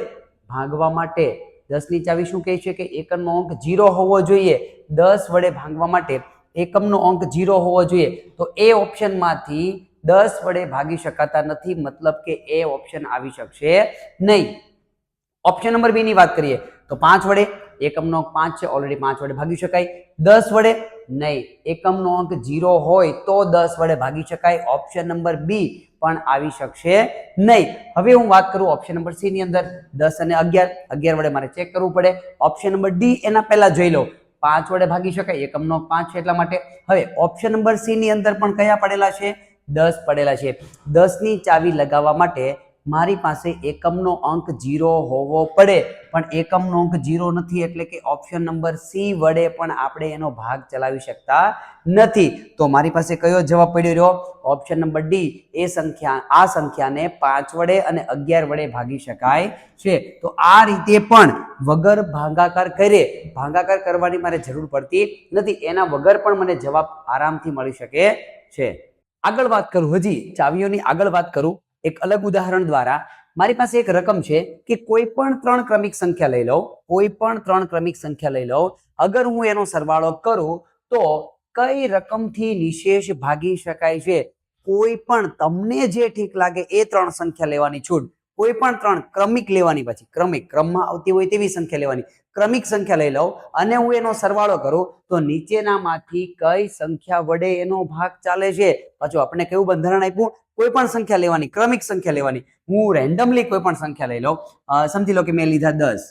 ભાગવા માટે 10 ની ચાવી શું કહે છે? કે એકમનો અંક 0 હોવો જોઈએ. 10 વડે ભાગવા માટે એકમનો અંક 0 હોવો જોઈએ. તો એ ઓપ્શનમાંથી 10 વડે ભાગી શકાતા નથી, મતલબ કે એ ઓપ્શન આવી શકશે નહીં. ઓપ્શન નંબર બી ની વાત કરીએ તો 5 વડે એકમનો અંક 5 છે, ઓલરેડી 5 વડે ભાગી શકાય. 10 વડે નહીં, એકમનો અંક 0 હોય તો 10 વડે ભાગી શકાય. ઓપ્શન નંબર બી પણ આવી શકશે નહીં. હવે હું વાત કરું ઓપ્શન નંબર સી ની અંદર 10 અને 11 વડે મારે ચેક કરવું પડે. ઓપ્શન નંબર ડી એના પહેલા જોઈ લો. 5 વડે ભાગી શકાય, એકમનો અંક 5 છે એટલા માટે. હવે ઓપ્શન નંબર સી ની અંદર પણ કયા પડેલા છે? 10 પડેલા છે. 10 ની ચાવી લગાવવા માટે મારી પાસે એકમનો અંક 0 હોવો પડે, પણ એકમનો અંક 0 નથી, એટલે કે ઓપ્શન નંબર સી વડે પણ આપણે એનો ભાગ ચલાવી શકતા નથી. તો મારી પાસે કયો જવાબ પડ્યો રહ્યો? Option number D. આ સંખ્યાને 5 વડે અને 11 વડે ભાગી શકાય છે. તો આ રીતે પણ વગર ભાગાકાર કરે, ભાગાકાર કરવાની મારે જરૂર પડતી નથી, એના વગર પણ મને જવાબ આરામથી મળી શકે છે. આગળ વાત કરું, હજી ચાવીઓની આગળ વાત કરું એક અલગ ઉદાહરણ દ્વારા. મારી પાસે એક રકમ છે કે કોઈ પણ 3 ક્રમિક સંખ્યા લઈ લઉં, કોઈ પણ 3 ક્રમિક સંખ્યા લઈ લઉં. અગર હું એનો સરવાળો કરું તો કઈ રકમથી નિશેષ ભાગી શકાય છે? કોઈ પણ તમને જે ઠીક લાગે એ 3 સંખ્યા લેવાની છૂટ. કોઈ પણ 3 ક્રમિક લેવાની, પછી ક્રમમાં આવતી હોય તેવી સંખ્યા લેવાની. ક્રમિક સંખ્યા લઈ લઉં અને હું એનો સરવાળો કરું તો નીચેનામાંથી કઈ સંખ્યા વડે એનો ભાગ ચાલે છે? પાછું આપણે કેવું બંધારણ આપ્યું? કોઈ પણ સંખ્યા લેવાની, ક્રમિક સંખ્યા લેવાની. હું રેન્ડમલી કોઈ પણ સંખ્યા લઈ લઉં. સમજી લો કે મેં લીધા 10,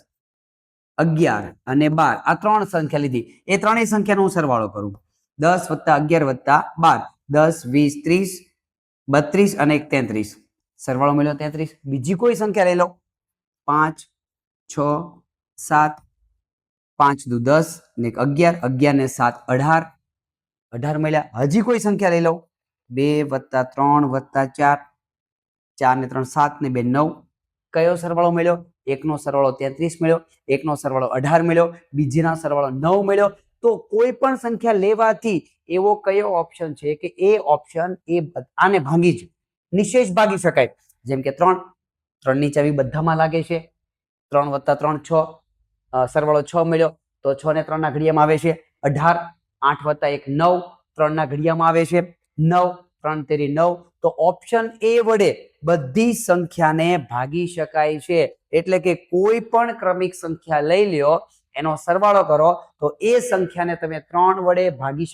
11 અને 12. આ 3 સંખ્યા લીધી. એ ત્રણેય સંખ્યાનો હું સરવાળો કરું. 10 + 11 + 12, 10, 20, 30, 32 અને 33. સરવાળો મળ્યો 33. બીજી કોઈ સંખ્યા લઈ લો. 5, 6, 7, 5 દુ 10 ને 11, 11 ને 7 18, 18 મળ્યા. હજી કોઈ સંખ્યા લઈ લો. 2 + 3 + 4, 4 ને 3 7 ને 2 9. કયો સરવાળો મળ્યો? એકનો સરવાળો 33 મળ્યો, એકનો સરવાળો 18 મળ્યો, બીજીનો સરવાળો 9 મળ્યો. તો કોઈ પણ સંખ્યા લેવાથી એવો કયો ઓપ્શન છે કે એ ઓપ્શન આને ભાંગી જ નિશેષ ભાગી શકાય? જેમ કે 3, 3 ની ચાવી બધામાં લાગે છે. 3 + 3 6, સરવાળો 6 મળ્યો તો 6 ને 3 ના ઘડિયામાં આવે છે 18. 8 + 1 9, 3 ના ઘડિયામાં આવે છે 9. 3 તેરી 9. તો ઓપ્શન એ વડે બધી સંખ્યાને ભાગી શકાય છે. એટલે કે કોઈ પણ ક્રમિક સંખ્યા લઈ લ્યો, એનો સરવાળો કરો તો એ સંખ્યાને તમે 3 વડે ભાગી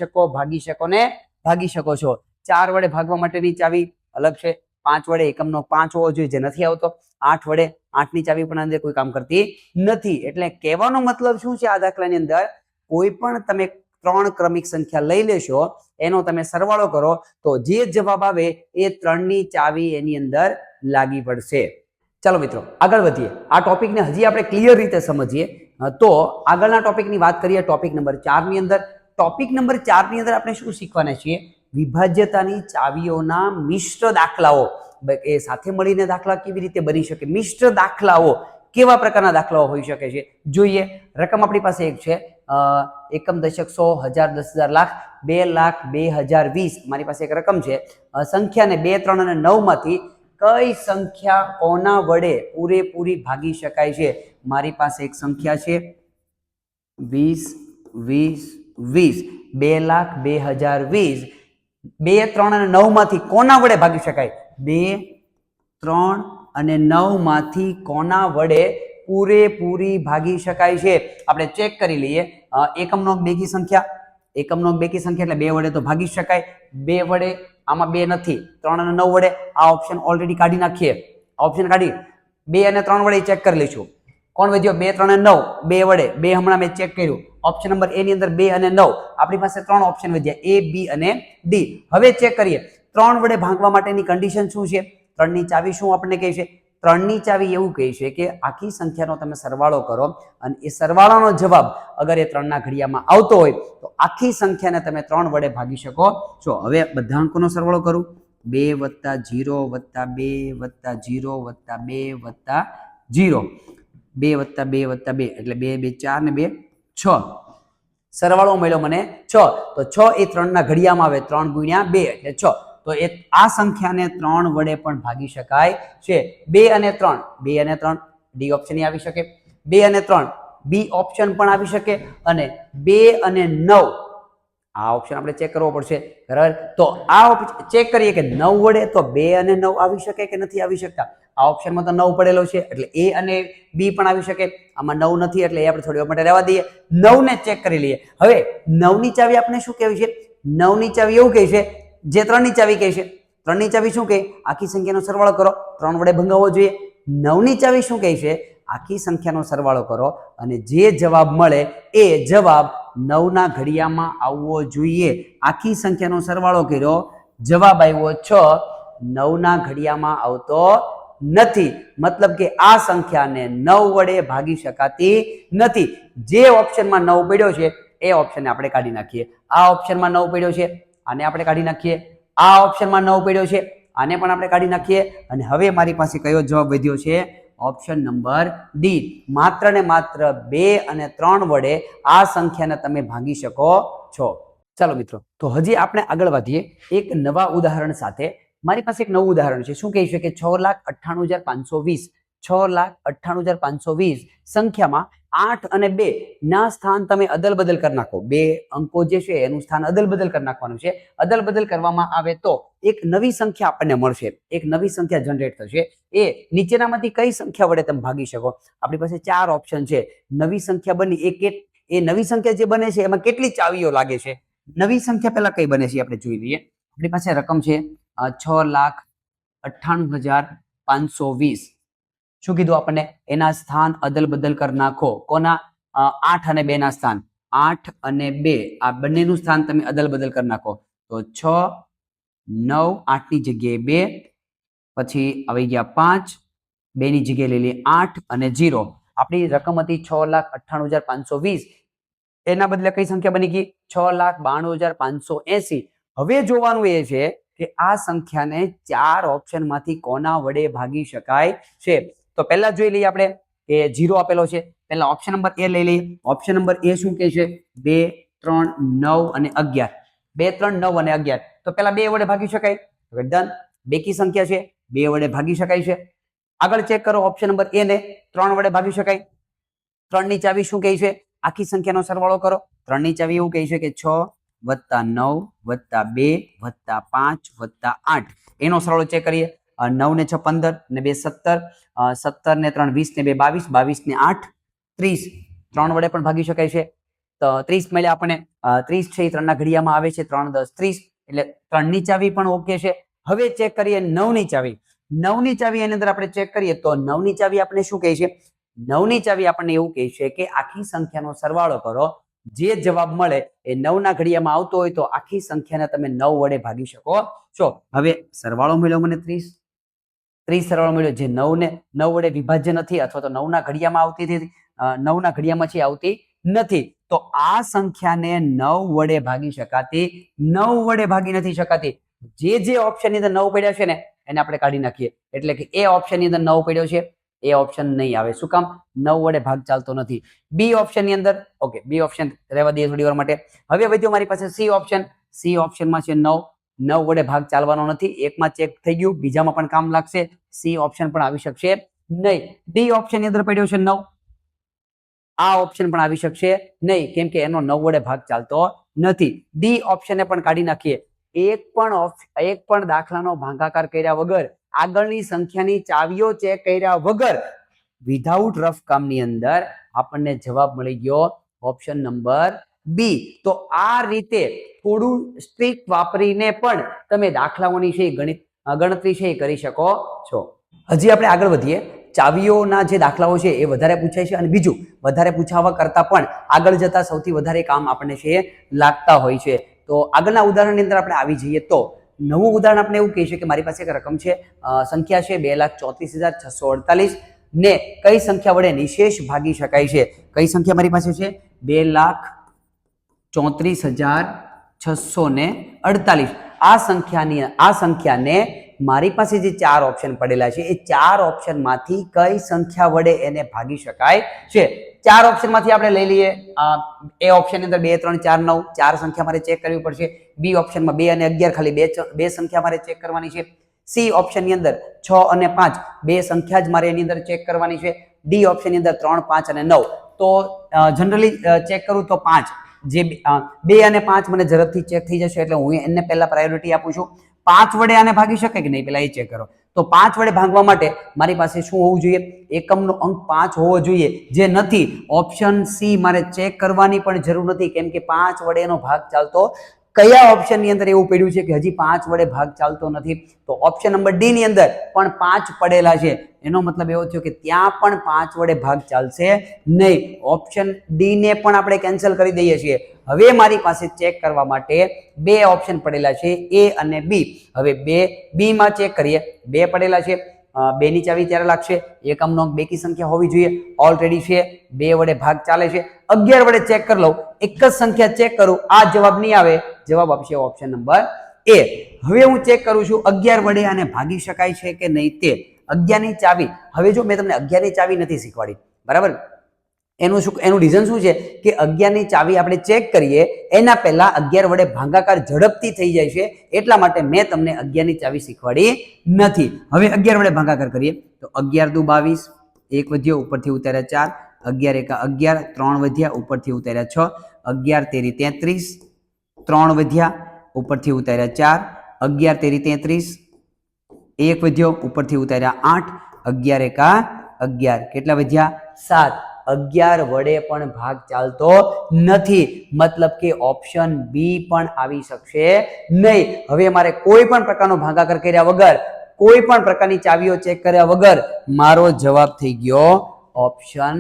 શકો છો. 4 વડે ભાગવા માટેની ચાવી અલગ છે. 5 વડે એકમનો 5 હોવો જોઈએ, જે નથી આવતો. 8 વડે 8 ની ચાવી પણ અંદર કોઈ કામ કરતી નથી. એટલે કહેવાનો મતલબ શું છે, આ દાખલાની અંદર કોઈ પણ તમે 3 ક્રમિક સંખ્યા લઈ લેશો, એનો તમે સરવાળો કરો તો જે જવાબ આવે એ 3 ની ચાવી એની અંદર લાગી પડશે. ચાલો મિત્રો આગળ વધીએ. આ ટોપિકને હજી આપણે ક્લિયર રીતે સમજીએ તો આગળના ટોપિકની વાત કરીએ. ટોપિક નંબર 4 ની અંદર આપણે શું શીખવાના છીએ? વિભાજ્યતાની ચાવીઓના મિશ્ર દાખલાઓ. એ સાથે મળીને દાખલા કેવી રીતે બની શકે, મિશ્ર દાખલાઓ કેવા પ્રકારના દાખલાઓ હોઈ શકે છે જોઈએ. રકમ આપણી પાસે એક છે, એકમ, દશક, 100, 1000, 10,000, લાખ, 2 લાખ, 2020. મારી પાસે એક રકમ છે. સંખ્યાને 2, 3 અને 9 માંથી કઈ સંખ્યા કોના વડે પૂરેપૂરી ભાગી શકાય છે? મારી પાસે એક સંખ્યા છે 20, 20, 20, 2 લાખ, 2020. 2, 3 અને 9 માંથી કોના વડે ભાગી શકાય? 2, 3 અને 9 માંથી કોના વડે પૂરેપૂરી ભાગી શકાય છે? આપણે ચેક કરી લઈએ. એકમનો બેકી સંખ્યા એટલે 2 વડે તો ભાગી શકાય. 2 વડે આમાં 2 નથી. 3 અને 9 વડે આ ઓપ્શન ઓલરેડી કાઢી નાખીએ. ઓપ્શન કાઢી 2 અને 3 વડે ચેક કરી લઈશું. કોણ વધ્યો? 2, 3 અને 9. 2 વડે 2 હમણાં મેં ચેક કર્યું. ઓપ્શન નંબર એ ની અંદર 2 અને 9. આપણી પાસે 3 ઓપ્શન વધ્યા, A, B અને D. હવે ચેક કરીએ 3 વડે ભાગવા માટેની કન્ડિશન શું છે? 3 ની ચાવી શું આપણને કહે છે? 3 ની ચાવી એવું કહે છે કે આખી સંખ્યાનો તમે સરવાળો કરો અને એ સરવાળાનો જવાબ અગર એ 3 ના ઘડિયામાં આવતો હોય તો આખી સંખ્યાને તમે 3 વડે ભાગી શકો છો. હવે બધા અંકોનો સરવાળો કરું. 2 + 0 + 2 + 0 + 2 + 0. 2 + 2 + 2 એટલે 2, 2, 4 ને 2, 6. સરવાળો મળ્યો મને 6. તો 6 એ 3 ના ઘડિયામાં આવે. 3 × 2 એટલે 6. તો એ આ સંખ્યાને 3 વડે પણ ભાગી શકાય છે. 2 અને 3, 2 અને 3 ડી ઓપ્શન આવી શકે. 2 અને 3 બી ઓપ્શન પણ આવી શકે. અને 2 અને 9 આ ઓપ્શન આપણે ચેક કરવો પડશે, બરાબર? તો આ ચેક કરીએ કે 9 વડે તો 2 અને 9 આવી શકે કે નથી આવી શકતા? આ ઓપ્શનમાં તો 9 પડેલો છે એટલે એ અને બી પણ આવી શકે. આમાં 9 નથી એટલે એ આપણે થોડી વાર માટે રહેવા દઈએ. 9 ને ચેક કરી લઈએ. હવે 9 ની ચાવી આપણે શું કહેવી છે? 9 ની ચાવી એવું કહે છે જે 3 ની ચાવી કહે છે. 3 ની ચાવી શું કહે? આખી સંખ્યાનો સરવાળો કરો, 3 વડે ભંગાવવો જોઈએ. 9 ની ચાવી શું કહે છે? આખી સંખ્યાનો સરવાળો કરો અને જે જવાબ મળે એ જવાબ 9 ના ઘડિયામાં આવવો જોઈએ. આખી સંખ્યાનો સરવાળો કર્યો, જવાબ આવ્યો 6, 9 ના ઘડિયામાં આવતો નથી. મતલબ કે આ સંખ્યાને 9 વડે ભાગી શકાતી નથી. જે ઓપ્શનમાં 9 પડ્યો છે એ ઓપ્શનને આપણે કાઢી નાખીએ. આ ઓપ્શનમાં 9 પડ્યો છે, આને આપણે કાઢી નાખીએ. આ ઓપ્શનમાં 9 પડ્યો છે, આને પણ આપણે કાઢી નાખીએ. અને હવે મારી પાસે કયો જવાબ વધ્યો છે? Option number D. માત્ર ને માત્ર 2 અને 3 વડે આ સંખ્યાને તમે ભાગી શકો છો. ચાલો મિત્રો, તો હજી આપણે આગળ વધીએ એક નવા ઉદાહરણ સાથે. મારી પાસે એક નવું ઉદાહરણ છે. શું કહે છે કે 6,98,520 6,98,520 સંખ્યામાં 8 અને 2 ના સ્થાન તમે અદલ બદલ કરી નાખો. 2 અંકો જે છે એનું સ્થાન અદલ બદલ કરી નાખવાનું છે. અદલ બદલ કરવામાં આવે તો એક નવી સંખ્યા આપણને મળશે, એક નવી સંખ્યા જનરેટ થશે. એ નીચેનામાંથી કઈ સંખ્યા વડે તમે ભાગી શકો? આપણી પાસે 4 ઓપ્શન છે. નવી સંખ્યા બની એ નવી સંખ્યા જે બને છે એમાં કેટલી ચાવીઓ લાગે છે? નવી સંખ્યા પહેલા કઈ બને છે આપણે જોઈ લઈએ. આપણી પાસે રકમ છે 6,98,520. શું કીધું આપણને? એના સ્થાન અદલ બદલ કરી નાખો. કોના? 8 અને 2 ના સ્થાન. 8 અને 2 આ બંનેનું સ્થાન તમે અદલ બદલ કરી નાખો. તો 6, 9, 8 ની જગ્યાએ 2, પછી આવી ગયા 5, 2 ની જગ્યાએ લઈ લઈએ 8 અને 0. આપણી રકમ હતી 6,98,520. એના બદલે કઈ સંખ્યા બની ગઈ? 6,92,580. હવે જોવાનું એ છે કે આ સંખ્યાને 4 ઓપ્શન માંથી કોના વડે ભાગી શકાય છે. તો પહેલા જોઈ લઈએ આપણે કે 0 આપેલો છે. પહેલા ઓપ્શન નંબર એ લઈ લઈએ. ઓપ્શન નંબર એ શું કહે છે? 2, 3, 9 અને 11. 2, 3, 9 અને 11. તો પહેલા 2 વડે ભાગી શકાય. ડન. બેકી સંખ્યા છે, 2 વડે ભાગી શકાય છે. આગળ ચેક કરો ઓપ્શન નંબર એ ને 3 વડે ભાગી શકાય. 3 ની ચાવી શું કહે છે? આખી સંખ્યાનો સરવાળો કરો. 3 ની ચાવી એવું કહે છે કે 6 + 9 + 2 + 5 + 8 એનો સરવાળો ચેક કરીએ. 9 ને 6 15 ને 2 17 17 ને 3 20 ને 2 22 22 ને 8 30 3 વડે પણ ભાગી શકાય છે. તો 30 મળ્યા આપણને. 30 છે એ 3 ના ઘડિયામાં આવે છે. 3 10 30 એટલે 3 ની ચાવી પણ ઓકે છે. હવે ચેક કરીએ 9 ની ચાવી. 9 ની ચાવી એની અંદર આપણે ચેક કરીએ તો 9 ની ચાવી આપણે શું કહે છે? 9 ની ચાવી આપણને એવું કહે છે કે આખી સંખ્યાનો સરવાળો કરો. જે જવાબ મળે એ 9 ના ઘડિયામાં આવતો હોય તો આખી સંખ્યાને તમે 9 વડે ભાગી શકો છો. હવે સરવાળો મળ્યો મને 30. 30 સરવાળો મળ્યો જે 9 ને 9 વડે વિભાજ્ય નથી અથવા તો 9 ના ઘડિયામાં આવતી હતી. 9 ના ઘડિયામાં છે આવતી નથી. તો આ સંખ્યાને 9 વડે ભાગી શકાતી 9 વડે ભાગી નથી શકાતી. જે ઓપ્શન ની અંદર 9 પડ્યા છે ને એને આપણે કાઢી નાખીએ. એટલે કે એ ઓપ્શન ની અંદર 9 પડ્યો છે એ ઓપ્શન નહીં આવે. શું કામ? 9 વડે ભાગ ચાલતો નથી. બી ઓપ્શન ની અંદર ઓકે બી ઓપ્શન રહેવા દઈએ થોડી વાર માટે. હવે વધ્યો મારી પાસે સી ઓપ્શન. સી ઓપ્શનમાં છે 9. 9 વડે ભાગ ચાલવાનો નથી. એકમાં ચેક થઈ ગયું, બીજામાં પણ કામ લાગશે. સી ઓપ્શન પણ આવી શકશે નહીં. ડી ઓપ્શન ની અંદર પડ્યો છે 9. આ ઓપ્શન પણ આવી શકશે નહીં કેમ કે એનો 9 વડે ભાગ ચાલતો નથી. ડી ઓપ્શનને પણ કાઢી નાખીએ. એક પણ દાખલાનો ભાગાકાર કર્યા વગર આગળની સંખ્યાની ચાવીઓ ચેક કર્યા વગર વિધાઉટ રફ કામની અંદર આપણને જવાબ મળી ગયો ઓપ્શન નંબર બી. તો આ રીતે થોડું સ્ટ્રીક વાપરીને પણ તમે દાખલાઓની છે ગણતરી છે એ કરી શકો છો. હજી આપણે આગળ વધીએ. ચાવીઓના જે દાખલાઓ છે એ વધારે પૂછાય છે અને બીજું વધારે પૂછાવા કરતા પણ આગળ જતા સૌથી વધારે કામ આપણને છે લાગતા હોય છે. તો આગળના ઉદાહરણની અંદર આપણે આવી જઈએ તો નવું ઉદાહરણ આપણે એવું કહે છે કે મારી પાસે એક રકમ છે, સંખ્યા છે 2,34,648 ને કઈ સંખ્યા વડે નિશેષ ભાગી શકાય છે? કઈ સંખ્યા મારી પાસે છે? 2,34,648. આ સંખ્યાને મારી પાસે જે 4 ઓપ્શન પડેલા છે એ 4 ઓપ્શન માંથી કઈ સંખ્યા વડે એને ભાગી શકાય છે? 4 ઓપ્શન માંથી આપણે લઈ લઈએ. એ ઓપ્શન ની અંદર 2 3 4 9 4 સંખ્યા મારે ચેક કરવી પડશે. બી ઓપ્શનમાં 2 અને 11 ખાલી બે સંખ્યા મારે ચેક કરવાની છે. સી ઓપ્શન ની અંદર 6 અને 5 બે સંખ્યા જ મારે એની અંદર ચેક કરવાની છે. ડી ઓપ્શન ની અંદર 3 5 અને 9. તો જનરલી ચેક કરું તો 5 જે 2 અને 5 મને ઝડપથી ચેક થઈ જશે એટલે હું એને પહેલા પ્રાયોરિટી આપું છું. 5 વડે આને ભાગી શકે કે નહીં પહેલા એ ચેક કરો. તો 5 વડે ભાગવા માટે મારી પાસે શું હોવું જોઈએ? એકમનો અંક 5 હોવો જોઈએ, જે નથી. ઓપ્શન સી મારે ચેક કરવાની પણ જરૂર નથી કેમ કે 5 વડે એનો ભાગ ચાલતો કયા ઓપ્શન ની અંદર એવું પડ્યું છે કે હજી 5 વડે ભાગ ચાલતો નથી? તો ઓપ્શન નંબર ડી ની અંદર પણ 5 પડેલા છે. એનો મતલબ એવો થયો કે ત્યાં પણ 5 વડે ભાગ ચાલશે નહીં. ઓપ્શન ડી ને પણ આપણે કેન્સલ કરી દઈએ છીએ. હવે મારી પાસે ચેક કરવા માટે બે ઓપ્શન પડેલા છે, એ અને બી. હવે બી માં ચેક કરીએ. 2 પડેલા છે. 2 ની ચાવી ત્યારે લાગશે? એકમનો અંક બેકી સંખ્યા હોવી જોઈએ. ઓલરેડી છે. 2 વડે ભાગ ચાલે છે. 11 વડે ચેક કરી લઉં. એક જ સંખ્યા ચેક કરું, આ જવાબ નહીં આવે. જવાબ આપશે ઓપ્શન નંબર એ. હવે હું ચેક કરું છું 11 વડે આને ભાગી શકાય છે કે નહીં તે. 11 ની ચાવી. હવે જો મેં તમને 11 ની ચાવી નથી શીખવાડી, બરાબર? એનું રીઝન શું છે કે 11 ની ચાવી આપણે ચેક કરીએ એના પહેલા 11 વડે ભાગાકાર ઝડપથી થઈ જાય છે એટલા માટે મેં તમને 11 ની ચાવી શીખવાડી નથી. હવે 11 વડે ભાગાકાર કરીએ તો 11 દુ 22, 1 વધ્યો ઉપરથી ઉતાર્યા 4, 11 એકા 11, 3 વધ્યા ઉપરથી ઉતાર્યા 6, 11 તેરી 33, 3 વધ્યા ઉપરથી ઉતાર્યા 4, 11 તેરી 33, 1 વધ્યો ઉપરથી ઉતાર્યા 8, 11 એકા 11, કેટલા વધ્યા? 7. 11 વડે પણ ભાગ ચાલતો નથી, મતલબ કે ઓપ્શન બી પણ આવી શકશે નહીં. હવે મારે કોઈ પણ પ્રકારનો ભાગાકાર કર્યા વગર, કોઈ પણ પ્રકારની ચાવીઓ ચેક કર્યા વગર મારો જવાબ થઈ ગયો ઓપ્શન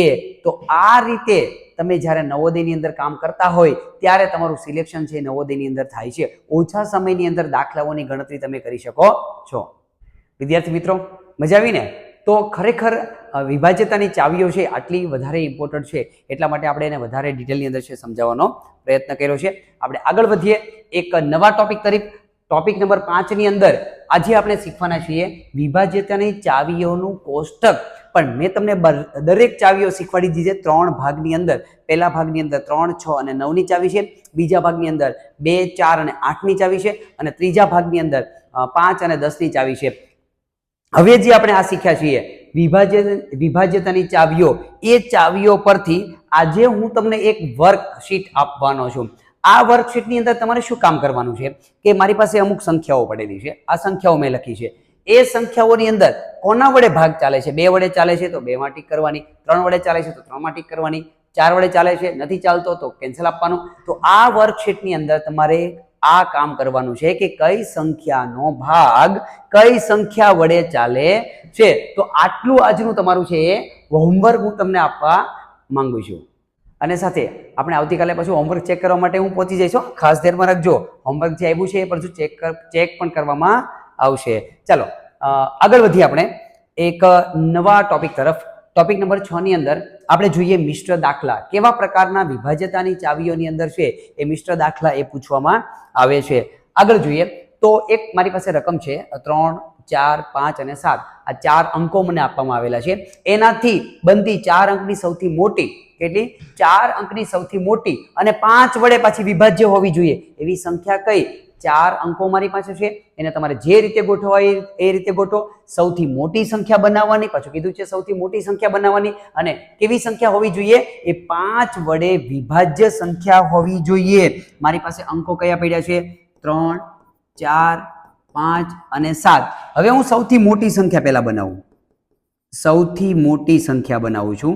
એ. તો આ રીતે તમે જ્યારે નવોદયની અંદર કામ કરતા હોય ત્યારે તમારું સિલેક્શન છે નવોદયની અંદર થાય છે. ઓછા સમયની અંદર દાખલાઓની ગણતરી તમે કરી શકો છો. વિદ્યાર્થી મિત્રો, મજા આવી ને? તો ખરેખર વિભાજ્યતાની ચાવીઓ છે આટલી વધારે ઇમ્પોર્ટન્ટ છે એટલા માટે આપણે એને વધારે ડિટેલની અંદર છે સમજાવવાનો પ્રયત્ન કર્યો છે. આપણે આગળ વધીએ એક નવા ટોપિક તરફ. ટોપિક નંબર 5 ની અંદર આજે આપણે શીખવાના છીએ વિભાજ્યતાની ચાવીઓનું કોષ્ટક. પણ મેં તમને દરેક ચાવીઓ શીખવાડી દીધી છે 3 ભાગની અંદર. પહેલા ભાગની અંદર 3, 6 અને 9 ની ચાવી છે. બીજા ભાગની અંદર 2, 4 અને 8 ની ચાવી છે અને ત્રીજા ભાગની અંદર 5 અને 10 ની ચાવી છે. હવે જે આપણે આ શીખ્યા છીએ વિભાજ્યતાની ચાવીઓ, એ ચાવીઓ પરથી આજે હું તમને એક વર્કશીટ આપવાનો છું. આ વર્કશીટની અંદર તમારે શું કામ કરવાનું છે કે મારી પાસે અમુક સંખ્યાઓ પડેલી છે, આ સંખ્યાઓ મેં લખી છે. એ સંખ્યાઓની અંદર કોના વડે ભાગ ચાલે છે? 2 વડે ચાલે છે તો 2 માં ટીક કરવાની, 3 વડે ચાલે છે તો 3 માં ટીક કરવાની, 4 વડે ચાલે છે નથી ચાલતો તો કેન્સલ આપવાનું. તો આ વર્કશીટની અંદર તમારે આ કામ કરવાનું છે કે કઈ સંખ્યાનો ભાગ કઈ સંખ્યા વડે ચાલે છે. તો આટલું આજનું તમારું છે એ હોમવર્ક હું તમને આપવા માંગુ છું. અને સાથે આપણે આવતીકાલે પાછું હોમવર્ક ચેક કરવા માટે હું પહોંચી જઈશ. ખાસ ધ્યાનમાં રાખજો, હોમવર્ક જે આવ્યું છે એ પાછું ચેક પણ કરવામાં આવશે. ચાલો આગળ વધીએ આપણે એક નવા ટોપિક તરફ. ટોપિક નંબર 6 ની અંદર આપણે જોઈએ મિશ્ર દાખલા. કેવા પ્રકારના વિભાજ્યતાની ચાવીઓની અંદર છે એ મિશ્ર દાખલા એ પૂછવામાં આવે છે. આગળ જોઈએ તો એક મારી પાસે રકમ છે 3, 4, 5 અને 7. આ 4 અંકો મને આપવામાં આવેલા છે. એનાથી બનતી 4 અંકની સૌથી મોટી, કેટલી? 4 અંકની સૌથી મોટી અને 5 વડે પાછી વિભાજ્ય હોવી જોઈએ એવી સંખ્યા કઈ? 4 અંકો મારી પાસે છે, એને તમારે જે રીતે ગોઠવાય એ રીતે ગોઠવો. સૌથી મોટી સંખ્યા બનાવવાની, પાછું કીધું છે સૌથી મોટી સંખ્યા બનાવવાની, અને કેવી સંખ્યા હોવી જોઈએ? એ 5 વડે વિભાજ્ય સંખ્યા હોવી જોઈએ. મારી પાસે અંકો કયા પડ્યા છે? 3, 4, 5 અને 7. હવે હું સૌથી મોટી સંખ્યા પહેલા બનાવું. સૌથી મોટી સંખ્યા બનાવું છું.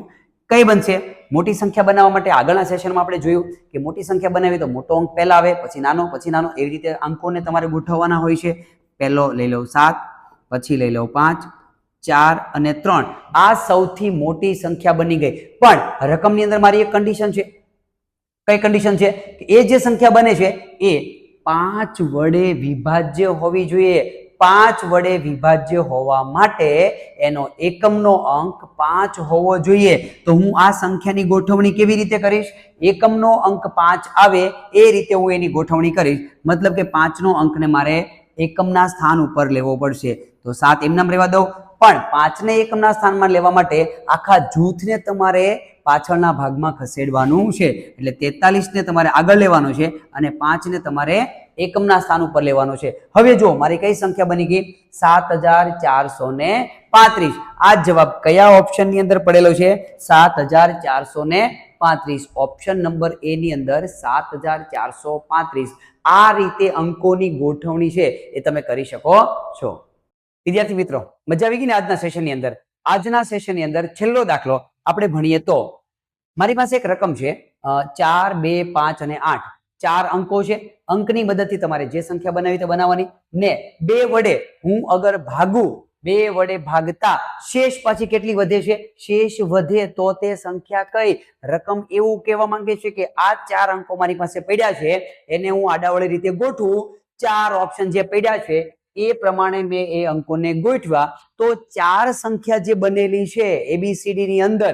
કઈ બનશે? મોટી સંખ્યા બનાવવા માટે આગળના સેશનમાં આપણે જોયું કે મોટી સંખ્યા બનાવી તો મોટો અંક પહેલા આવે, પછી નાનો, એવી રીતે અંકોને તમારે ગોઠવવાના હોય છે. પહેલો લઈ લો 7, પછી લઈ લો 5, 4 અને 3. આ સૌથી મોટી સંખ્યા બની ગઈ. પણ રકમની અંદર મારી એક કન્ડિશન છે. કઈ કન્ડિશન છે? એ જે સંખ્યા બને છે એ 5 વડે વિભાજ્ય હોવી જોઈએ. 5 વડે વિભાજ્ય હોવા માટે એનો એકમનો અંક 5 હોવો જોઈએ. તો હું આ સંખ્યાની ગોઠવણી કેવી રીતે કરીશ? એકમનો અંક 5 આવે એ રીતે હું એની ગોઠવણી કરીશ. મતલબ કે 5 નો અંકને મારે એકમના સ્થાન ઉપર લેવો પડશે. તો 7 એમનામ રહેવા દઉં, પણ 5 ને એકમના સ્થાનમાં લેવા માટે આખા જૂથને તમારે પાછળના ભાગમાં ખસેડવાનું છે. એટલે 43 ને તમારે આગળ લેવાનું છે અને 5 ને તમારે એકમના સ્થાન ઉપર લેવાનો છે. હવે જો મારી કઈ સંખ્યા બની ગઈ? 7435. આ જવાબ કયા ઓપ્શન ની અંદર પડેલો છે? 7435. ઓપ્શન નંબર એ ની અંદર 7435. આ રીતે અંકોની ગોઠવણી છે એ તમે કરી શકો છો. વિદ્યાર્થી મિત્રો, મજા આવી ગઈ ને આજના સેશનની અંદર? આજના સેશનની અંદર છેલ્લો દાખલો આપણે ભણીએ તો મારી પાસે એક રકમ છે 4, 2, 5 અને 8. 4 અંકો છે. અંકની મદદથી તમારે જે સંખ્યા બનાવી તે બનાવવાની ને 2 વડે હું અગર ભાગું, 2 વડે ભાગતા શેષ પાછી કેટલી વધે છે? શેષ વધે તો તે સંખ્યા કઈ? રકમ એવું કહેવા માંગે છે કે આ 4 અંકો મારી પાસે પડ્યા છે, એને હું આડાવળી રીતે ગોઠવું. 4 ઓપ્શન જે પડ્યા છે એ પ્રમાણે મેં એ અંકોને ગોઠવા તો 4 સંખ્યા જે બનેલી છે ABCD ની અંદર,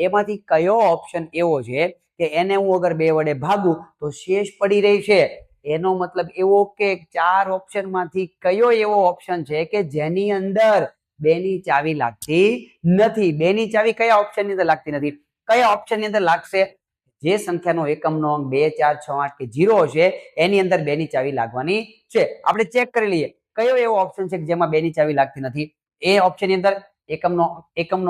એમાંથી કયો ઓપ્શન એવો છે કે એને હું અગર 2 વડે ભાગું તો શેષ પડી રહી છે? એનો મતલબ એવો કે 4 ઓપ્શન માંથી કયો એવો ઓપ્શન છે કે જેની અંદર 2 ની ચાવી લાગતી નથી? 2 ની ચાવી કયા ઓપ્શન ની અંદર લાગતી નથી? કયા ઓપ્શન ની અંદર લાગશે? જે સંખ્યાનો એકમનો અંક 2, 4, 6, 8 કે 0 છે એની અંદર 2 ની ચાવી લાગવાની છે. આપણે ચેક કરી લઈએ કયો એવો ઓપ્શન છે કે જેમાં 2 ની ચાવી લાગતી નથી. એ ઓપ્શન ની અંદર એકમનો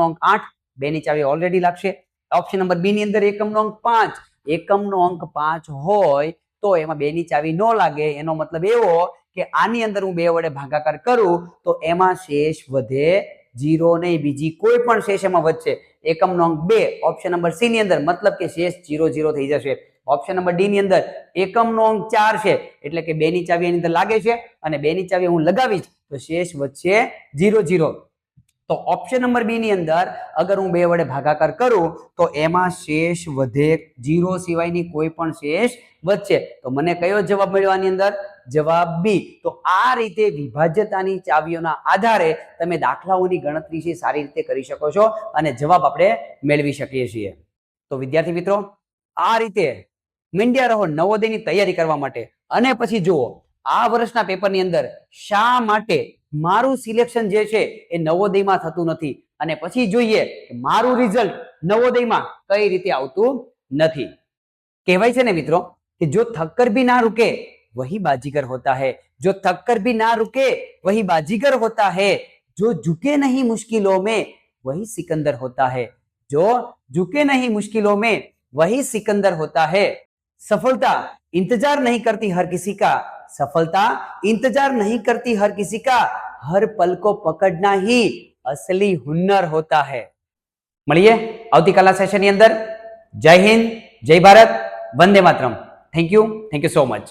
અંક 8, 2 ની ચાવી ઓલરેડી લાગશે. ઓપ્શન નંબર બી ની અંદર એકમનો અંક 5. એકમનો અંક 5 હોય તો એમાં 2 ની ચાવી ન લાગે. એનો મતલબ એવો કે આની અંદર હું 2 વડે ભાગાકાર કરું તો એમાં શેષ વધે 0 નહીં, બીજી કોઈ પણ શેષ એમાં વધશે. એકમનો અંક 2 ઓપ્શન નંબર સી ની અંદર, મતલબ કે શેષ 0 0 થઈ જશે. ઓપ્શન નંબર ડી ની અંદર એકમનો અંક 4 છે એટલે કે 2 ની ચાવી એની અંદર લાગે છે અને 2 ની ચાવી હું લગાવીશ તો શેષ વધશે 0 0. તો ઓપ્શન નંબર બી ની અંદર અગર હું 2 વડે ભાગાકાર કરું તો એમાં શેષ વધે 0 સિવાયની કોઈ પણ શેષ વધશે. તો મને કયો જવાબ મળ્યો આની અંદર? જવાબ બી. તો આ રીતે વિભાજ્યતાની ચાવીઓના આધારે તમે દાખલાઓની ગણતરી છે સારી રીતે કરી શકો છો અને જવાબ આપણે મેળવી શકીએ છીએ. તો વિદ્યાર્થી મિત્રો, આ રીતે મીંડ્યા રહો નવોદયની તૈયારી કરવા માટે. અને પછી જુઓ આ વર્ષના પેપરની અંદર શા માટે મારું સિલેક્શન જે છે એ નવોદયમાં થતું નથી અને પછી જોઈએ કે મારું રિઝલ્ટ નવોદયમાં કઈ રીતે આવતું નથી. કહેવાય છે ને મિત્રો કે જો થક્કર ભી ના रुके वही बाजीगर होता है, जो थककर भी ना रुके वही बाजीगर होता है. जो झुके नहीं मुश्किलों में वही सिकंदर होता है। जो झुके नहीं मुश्किलों में वही सिकंदर होता है। सफलता इंतजार नहीं करती हर किसी का, सफलता इंतजार नहीं करती हर किसी का, हर पल को पकड़ना ही असली हुनर होता है। મળીએ આવતીકાલના સેશનની અંદર। જય હિન્દ, જય ભારત, વંદે માતરમ। Thank you so much.